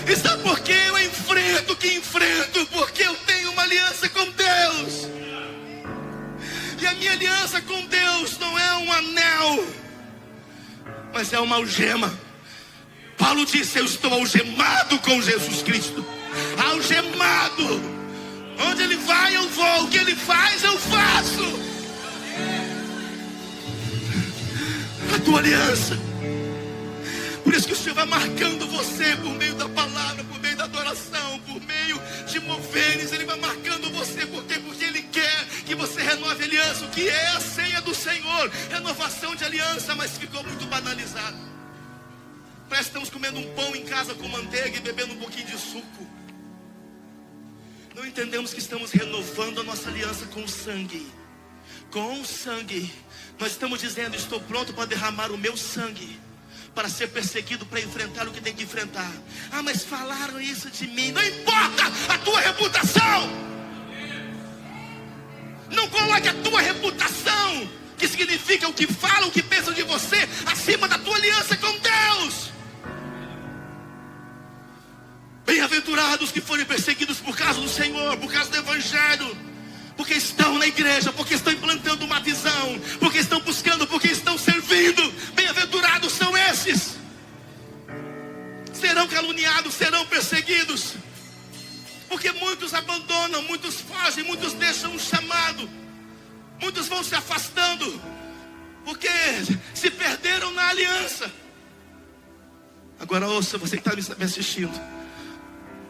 E sabe por que eu enfrento o que enfrento? Porque eu tenho uma aliança com Deus. E a minha aliança com Deus não é um anel, mas é uma algema. Paulo disse: eu estou algemado com Jesus Cristo. Algemado. Onde ele vai eu vou, o que ele faz eu faço. A tua aliança. Por isso que o Senhor vai marcando você por meio da palavra, por meio da adoração, por meio de moveres. Ele vai marcando você. Por quê? Porque Ele quer que você renove a aliança. O que é a ceia do Senhor? Renovação de aliança, mas ficou muito banalizado. Parece que estamos comendo um pão em casa com manteiga e bebendo um pouquinho de suco. Não entendemos que estamos renovando a nossa aliança com o sangue. Com o sangue. Nós estamos dizendo: estou pronto para derramar o meu sangue, para ser perseguido, para enfrentar o que tem que enfrentar. Ah, mas falaram isso de mim. Não importa a tua reputação. Não coloque a tua reputação, que significa o que falam, o que pensam de você, acima da tua aliança com Deus. Bem-aventurados que forem perseguidos por causa do Senhor, por causa do Evangelho, porque estão na igreja, porque estão implantando uma visão, porque estão buscando, porque estão servindo. Bem-aventurados são esses. Serão caluniados, serão perseguidos, porque muitos abandonam, muitos fogem, muitos deixam o chamado, muitos vão se afastando, porque se perderam na aliança. Agora ouça, você que está me assistindo.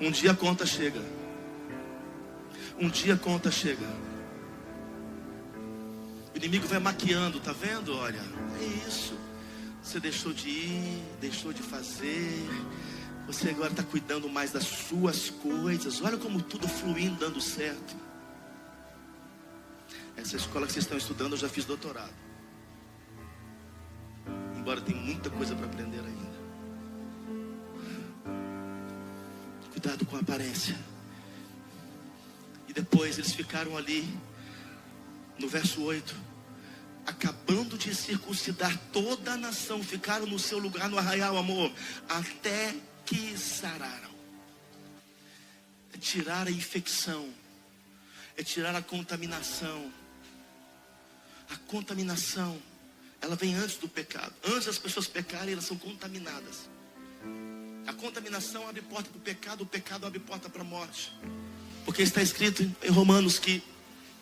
Um dia a conta chega. Um dia a conta chega. O inimigo vai maquiando, tá vendo? Olha, é isso. Você deixou de ir, deixou de fazer. Você agora está cuidando mais das suas coisas. Olha como tudo fluindo, dando certo. Essa escola que vocês estão estudando, eu já fiz doutorado. Embora tenha muita coisa para aprender ainda. Cuidado com a aparência. E depois eles ficaram ali, no verso 8, acabando de circuncidar toda a nação, ficaram no seu lugar no arraial, amor, até que sararam. É tirar a infecção, é tirar a contaminação. A contaminação, ela vem antes do pecado. Antes das pessoas pecarem, elas são contaminadas. A contaminação abre porta para o pecado abre porta para a morte. Porque está escrito em Romanos que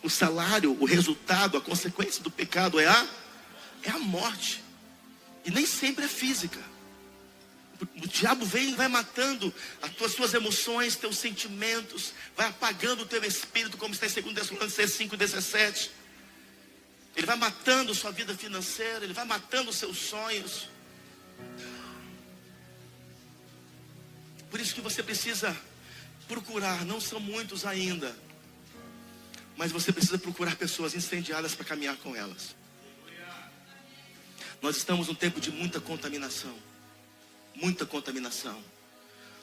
o salário, o resultado, a consequência do pecado é a morte. E nem sempre é física. O diabo vem e vai matando as tuas emoções, teus sentimentos, vai apagando o teu espírito, como está em 2 Tessalonicenses 5:17. Ele vai matando sua vida financeira, ele vai matando os seus sonhos. Por isso que você precisa procurar, não são muitos ainda, mas você precisa procurar pessoas incendiadas para caminhar com elas. Nós estamos num tempo de muita contaminação. Muita contaminação.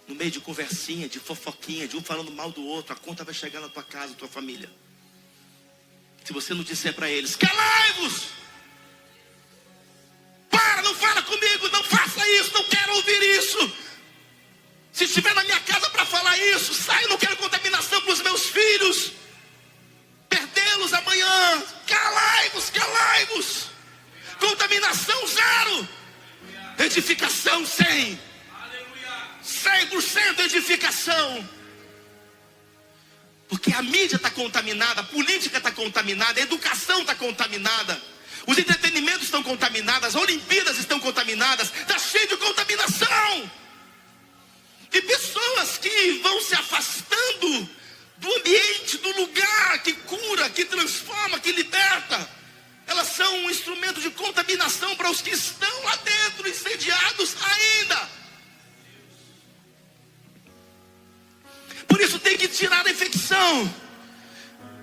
No meio de conversinha, de fofoquinha, de um falando mal do outro, a conta vai chegar na tua casa, na tua família. Se você não disser para eles, calai-vos! Para, não fala comigo, não faça isso, não quero ouvir isso. Se estiver na minha casa para falar isso, sai, não quero contaminação para os meus filhos. Perdê-los amanhã. Calai-vos, calai-vos. Contaminação 0. Edificação 100. 100% edificação. Porque a mídia está contaminada, a política está contaminada, a educação está contaminada, os entretenimentos estão contaminados, as Olimpíadas estão contaminadas, está cheio de contaminação. E pessoas que vão se afastando do ambiente, do lugar que cura, que transforma, que liberta. Elas são um instrumento de contaminação para os que estão lá dentro, incendiados ainda. Por isso tem que tirar a infecção.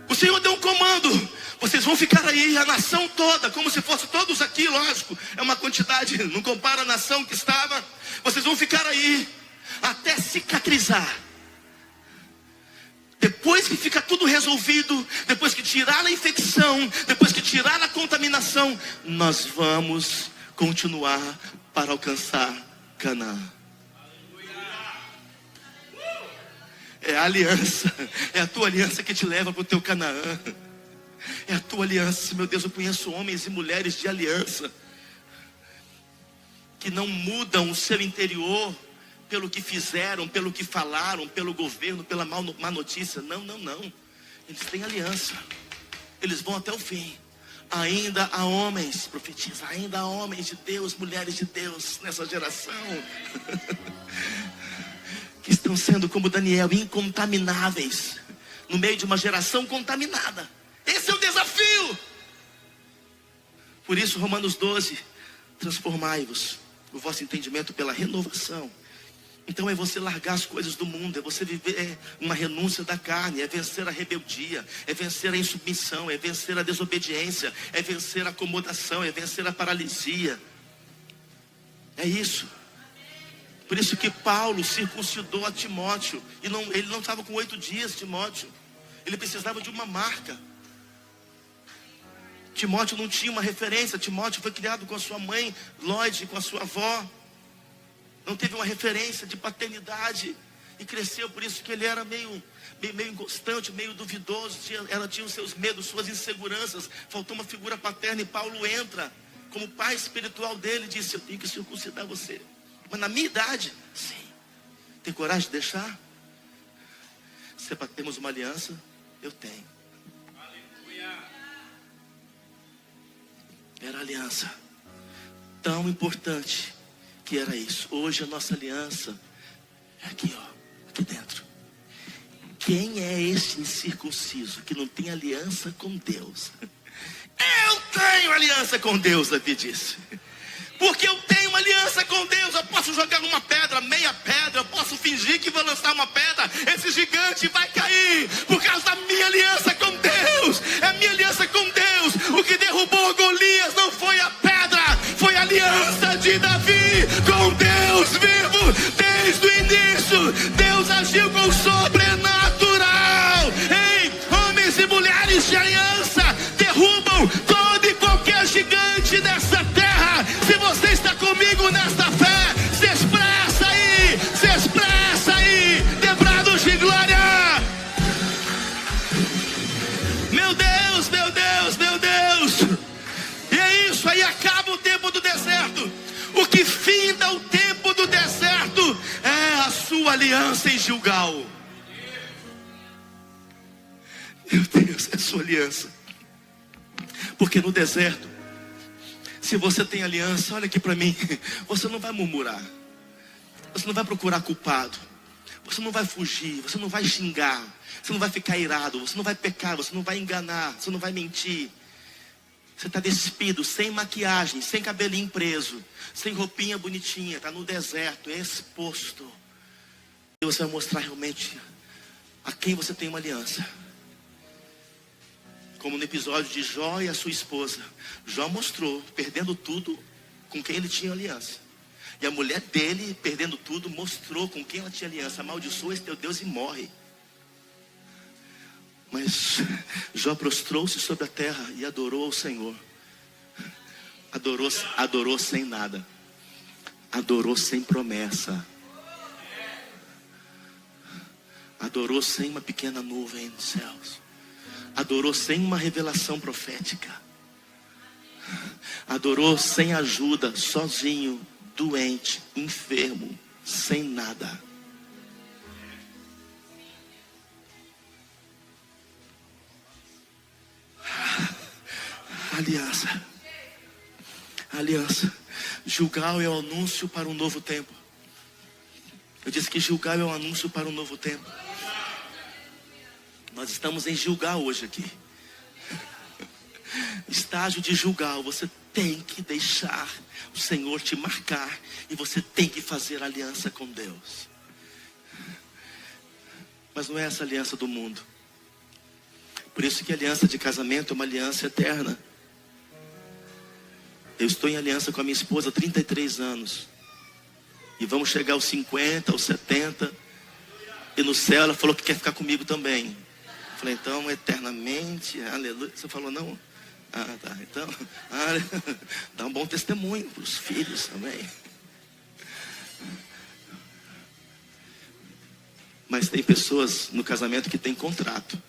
O Senhor deu um comando. Vocês vão ficar aí, a nação toda, como se fosse todos aqui, lógico. É uma quantidade, não compara a nação que estava. Vocês vão ficar aí, até cicatrizar. Depois que fica tudo resolvido, depois que tirar a infecção, depois que tirar a contaminação, nós vamos continuar para alcançar Canaã. É a aliança, é a tua aliança que te leva para o teu Canaã. É a tua aliança. Meu Deus, eu conheço homens e mulheres de aliança que não mudam o seu interior pelo que fizeram, pelo que falaram, pelo governo, pela má notícia. Não. Eles têm aliança. Eles vão até o fim. Ainda há homens, profetiza, ainda há homens de Deus, mulheres de Deus nessa geração que estão sendo como Daniel, incontamináveis, no meio de uma geração contaminada. Esse é o desafio. Por isso, Romanos 12, transformai-vos o vosso entendimento pela renovação. Então é você largar as coisas do mundo, é você viver uma renúncia da carne, é vencer a rebeldia, é vencer a insubmissão, é vencer a desobediência, é vencer a acomodação, é vencer a paralisia. É isso. Por isso que Paulo circuncidou a Timóteo. E ele não estava com 8 dias, Timóteo. Ele precisava de uma marca. Timóteo não tinha uma referência. Timóteo foi criado com a sua mãe, Lóide, com a sua avó. Não teve uma referência de paternidade. E cresceu, por isso que ele era meio inconstante, meio duvidoso. Ela tinha os seus medos, suas inseguranças. Faltou uma figura paterna e Paulo entra como pai espiritual dele e disse, eu tenho que circuncidar você. Mas na minha idade, sim. Tem coragem de deixar? Se temos uma aliança, eu tenho. Aleluia. Era aliança. Tão importante que era isso. Hoje a nossa aliança é aqui, ó. Aqui dentro. Quem é este incircunciso que não tem aliança com Deus? Eu tenho aliança com Deus, Davi disse. Porque eu tenho uma aliança com Deus. Eu posso jogar uma pedra, meia pedra. Eu posso fingir que vou lançar uma pedra. Esse gigante vai cair por causa da minha aliança com Deus. É a minha aliança com Deus. O que derrubou Golias não foi a pedra, foi a aliança de Davi com Deus vivo. Desde o início, Deus agiu com o sobrenatural. Ei, homens e mulheres de aliança derrubam todo e qualquer gigante dessa terra. Se você está comigo nesta fé, se expressa aí, lembrados de glória. Meu Deus, meu Deus, meu Deus. E é isso, aí acaba o tempo do deserto. O que finda o tempo do deserto é a sua aliança em Gilgal. Meu Deus, é a sua aliança. Porque no deserto, se você tem aliança, olha aqui para mim, você não vai murmurar. Você não vai procurar culpado. Você não vai fugir, você não vai xingar, você não vai ficar irado, você não vai pecar, você não vai enganar, você não vai mentir. Você está despido, sem maquiagem, sem cabelinho preso, sem roupinha bonitinha, está no deserto, exposto. E você vai mostrar realmente a quem você tem uma aliança. Como no episódio de Jó e a sua esposa. Jó mostrou, perdendo tudo, com quem ele tinha aliança. E a mulher dele, perdendo tudo, mostrou com quem ela tinha aliança. Amaldiçoa esse teu Deus e morre. Mas Jó prostrou-se sobre a terra e adorou ao Senhor. Adorou sem nada. Adorou sem promessa. Adorou sem uma pequena nuvem nos céus. Adorou sem uma revelação profética. Adorou sem ajuda, sozinho, doente, enfermo, sem nada. Aliança. Aliança. Gilgal é o anúncio para um novo tempo. Eu disse que Gilgal é o anúncio para um novo tempo. Nós estamos em Gilgal hoje aqui. Estágio de Gilgal. Você tem que deixar o Senhor te marcar. E você tem que fazer aliança com Deus. Mas não é essa aliança do mundo. Por isso que a aliança de casamento é uma aliança eterna. Eu estou em aliança com a minha esposa há 33 anos. E vamos chegar aos 50, aos 70. E no céu ela falou que quer ficar comigo também. Eu falei, então, eternamente, aleluia. Você falou, não? Ah, tá. Então, dá um bom testemunho para os filhos também. Mas tem pessoas no casamento que tem contrato.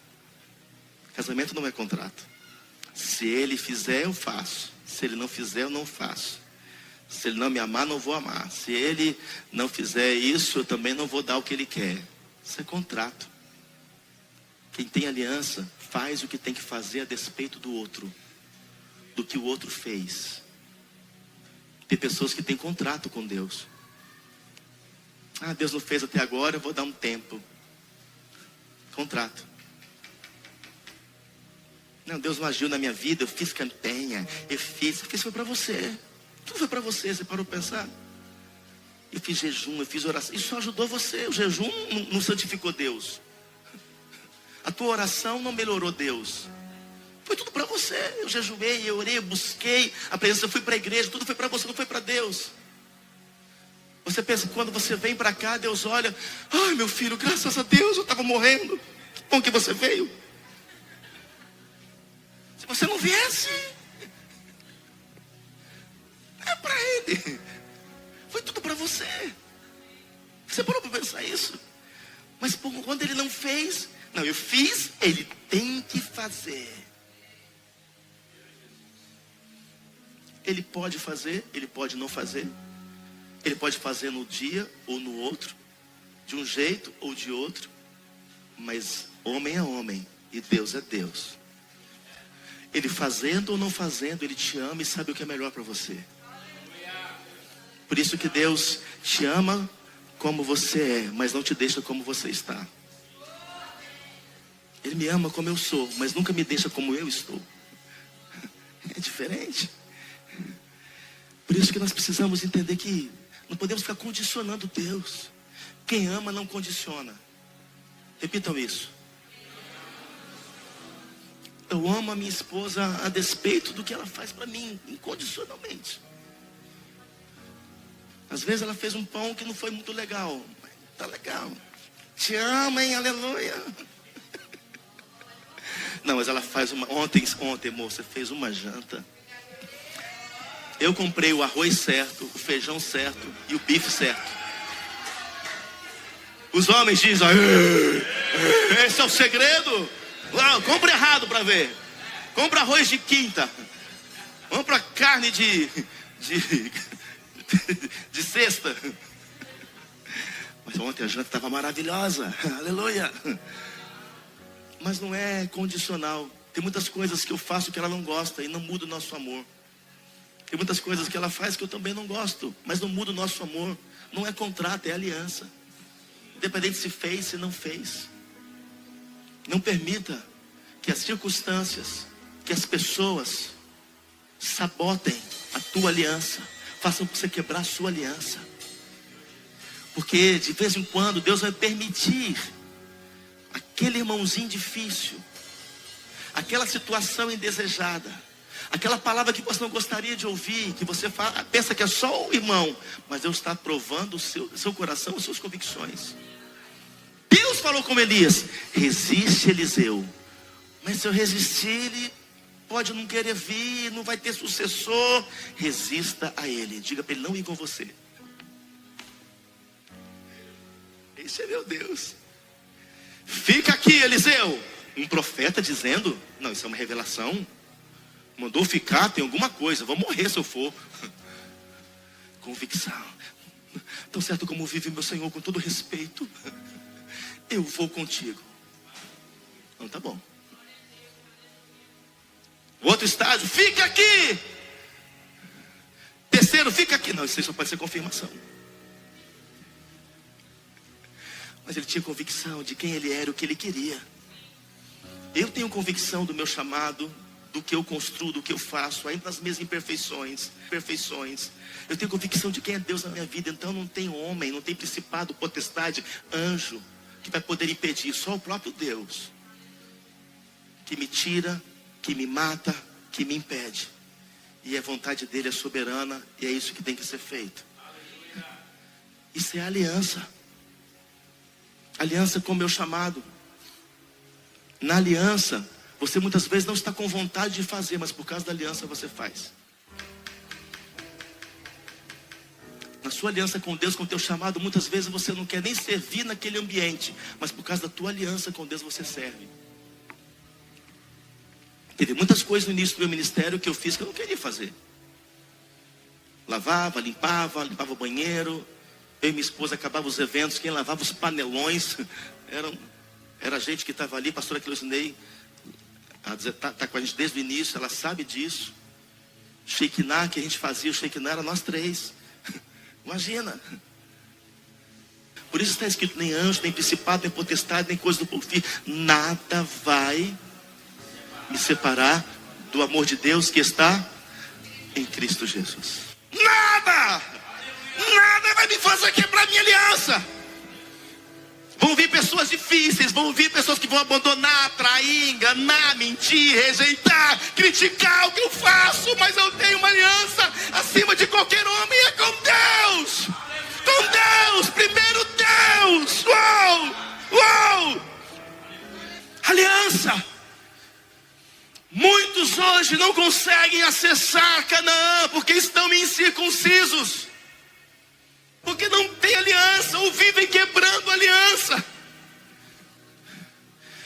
Casamento não é contrato. Se ele fizer, eu faço. Se ele não fizer, eu não faço. Se ele não me amar, não vou amar. Se ele não fizer isso, eu também não vou dar o que ele quer. Isso é contrato. Quem tem aliança faz o que tem que fazer a despeito do outro, do que o outro fez. Tem pessoas que têm contrato com Deus. Ah, Deus não fez até agora, eu vou dar um tempo. Contrato. Não, Deus não agiu na minha vida, eu fiz campanha, eu fiz foi para você. Tudo foi para você, você parou para pensar? Eu fiz jejum, eu fiz oração, isso só ajudou você. O jejum não santificou Deus. A tua oração não melhorou Deus. Foi tudo para você. Eu jejuei, eu orei, eu busquei a presença, eu fui para a igreja, tudo foi para você, não foi para Deus. Você pensa que quando você vem para cá, Deus olha, ai meu filho, graças a Deus, eu estava morrendo. Que bom que você veio. Se você não viesse, é para Ele. Foi tudo para você. Você parou para pensar isso? Mas quando Ele não fez, não, eu fiz, Ele tem que fazer. Ele pode fazer, Ele pode não fazer. Ele pode fazer no dia ou no outro, de um jeito ou de outro. Mas homem é homem e Deus é Deus. Ele fazendo ou não fazendo, Ele te ama e sabe o que é melhor para você. Por isso que Deus te ama como você é, mas não te deixa como você está. Ele me ama como eu sou, mas nunca me deixa como eu estou. É diferente. Por isso que nós precisamos entender que não podemos ficar condicionando Deus. Quem ama não condiciona. Repitam isso. Eu amo a minha esposa a despeito do que ela faz para mim, incondicionalmente. Às vezes ela fez um pão que não foi muito legal, mas tá legal. Te amo, hein, aleluia. Não, mas ela faz uma... Ontem, moça, fez uma janta. Eu comprei o arroz certo, o feijão certo e o bife certo. Os homens dizem, esse é o segredo. Não, compra errado para ver. Compra arroz de quinta. Compra carne de sexta. Mas ontem a janta estava maravilhosa. Aleluia. Mas não é condicional. Tem muitas coisas que eu faço que ela não gosta e não muda o nosso amor. Tem muitas coisas que ela faz que eu também não gosto, mas não muda o nosso amor. Não é contrato, é aliança. Independente se fez, se não fez. Não permita que as circunstâncias, que as pessoas sabotem a tua aliança, façam você quebrar a sua aliança. Porque de vez em quando Deus vai permitir aquele irmãozinho difícil, aquela situação indesejada, aquela palavra que você não gostaria de ouvir, que você pensa que é só o irmão, mas Deus está provando o seu coração, as suas convicções. Deus falou com Elias: resiste, Eliseu. Mas se eu resistir, ele pode não querer vir, não vai ter sucessor. Resista a ele, diga para ele não ir com você. Esse é meu Deus. Fica aqui, Eliseu. Um profeta dizendo: não, isso é uma revelação. Mandou ficar, tem alguma coisa, vou morrer se eu for. Convicção. Tão certo como vive meu Senhor, com todo respeito, eu vou contigo. Então tá bom. Outro estágio: fica aqui. Terceiro: fica aqui. Não, isso aí só pode ser confirmação. Mas ele tinha convicção de quem ele era, o que ele queria. Eu tenho convicção do meu chamado, do que eu construo, do que eu faço, ainda nas minhas imperfeições. Eu tenho convicção de quem é Deus na minha vida. Então não tem homem, não tem principado, potestade, anjo que vai poder impedir. Só o próprio Deus, que me tira, que me mata, que me impede. E a vontade dele é soberana, e é isso que tem que ser feito. Isso é aliança. Aliança com o meu chamado. Na aliança, você muitas vezes não está com vontade de fazer, mas por causa da aliança você faz. Na sua aliança com Deus, com o teu chamado, muitas vezes você não quer nem servir naquele ambiente, mas por causa da tua aliança com Deus você serve. Teve muitas coisas no início do meu ministério que eu fiz que eu não queria fazer. Lavava, limpava o banheiro. Eu e minha esposa acabava os eventos, quem lavava os panelões era a gente que estava ali. A pastora Cleusinei está com a gente desde o início, ela sabe disso. Shekinah, que a gente fazia, o Shekinah era nós três. Imagina. Por isso está escrito: nem anjo, nem principado, nem potestade, nem coisa do porvir, nada vai me separar do amor de Deus que está em Cristo Jesus. Nada vai me fazer quebrar minha aliança. Vão vir pessoas difíceis, vão vir pessoas que vão abandonar, trair, enganar, mentir, rejeitar, criticar o que eu faço, mas eu tenho uma aliança acima de qualquer homem, é com Deus. Com Deus, primeiro Deus. Uou! Aliança. Muitos hoje não conseguem acessar Canaã porque estão incircuncisos, porque não tem aliança, ou vivem quebrando aliança.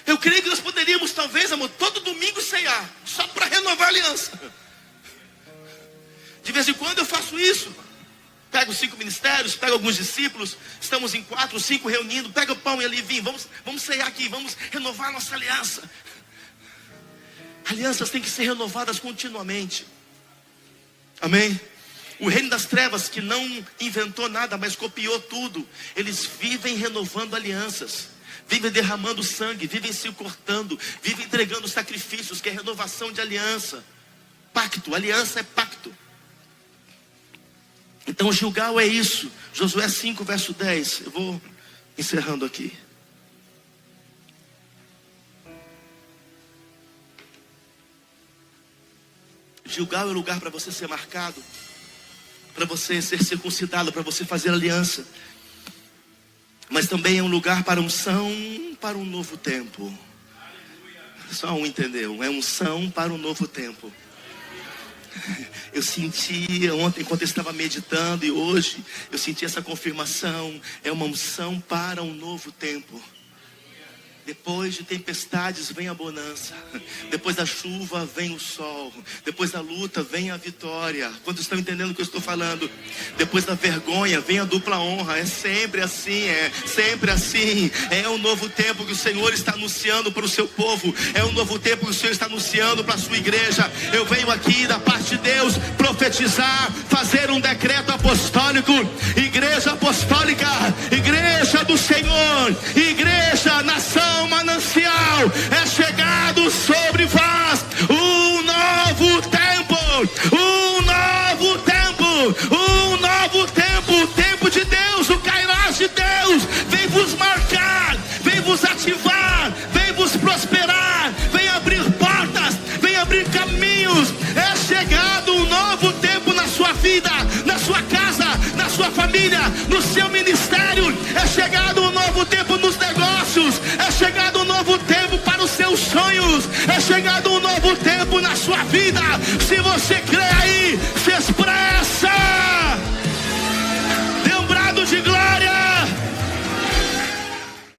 Eu creio que nós poderíamos, talvez, amor, todo domingo ceiar, só para renovar a aliança. De vez em quando eu faço isso. Pego 5 ministérios, pego alguns discípulos, estamos em 4, 5 reunindo, pega o pão e ali vim, vamos ceiar aqui, vamos renovar a nossa aliança. Alianças têm que ser renovadas continuamente. Amém? O reino das trevas, que não inventou nada, mas copiou tudo, eles vivem renovando alianças, vivem derramando sangue, vivem se cortando, vivem entregando sacrifícios, que é renovação de aliança. Pacto, aliança é pacto. Então Gilgal é isso. Josué 5 verso 10. Eu vou encerrando aqui. Gilgal é o lugar para você ser marcado, para você ser circuncidado, para você fazer aliança. Mas também é um lugar para unção para um novo tempo. Só um entendeu? É unção para um novo tempo. Eu senti ontem, enquanto eu estava meditando, e hoje eu senti essa confirmação. É uma unção para um novo tempo. Depois de tempestades vem a bonança. Depois da chuva vem o sol. Depois da luta vem a vitória. Quantos estão entendendo o que eu estou falando? Depois da vergonha vem a dupla honra. É sempre assim, é sempre assim. É um novo tempo que o Senhor está anunciando para o seu povo. É um novo tempo que o Senhor está anunciando para a sua igreja. Eu venho aqui da parte de Deus profetizar, fazer um decreto apostólico. Igreja apostólica, igreja do Senhor, igreja, nação manancial, é chegado sobre vós um novo tempo, um novo tempo, um novo tempo, o tempo de Deus, o Kairos de Deus, vem vos marcar, vem vos ativar, vem vos prosperar, vem abrir portas, vem abrir caminhos. É chegado um novo tempo na sua vida, na sua casa, na sua família, no seu ministério. É chegado um novo tempo nos negócios. É chegado um novo tempo para os seus sonhos. É chegado um novo tempo na sua vida. Se você crê,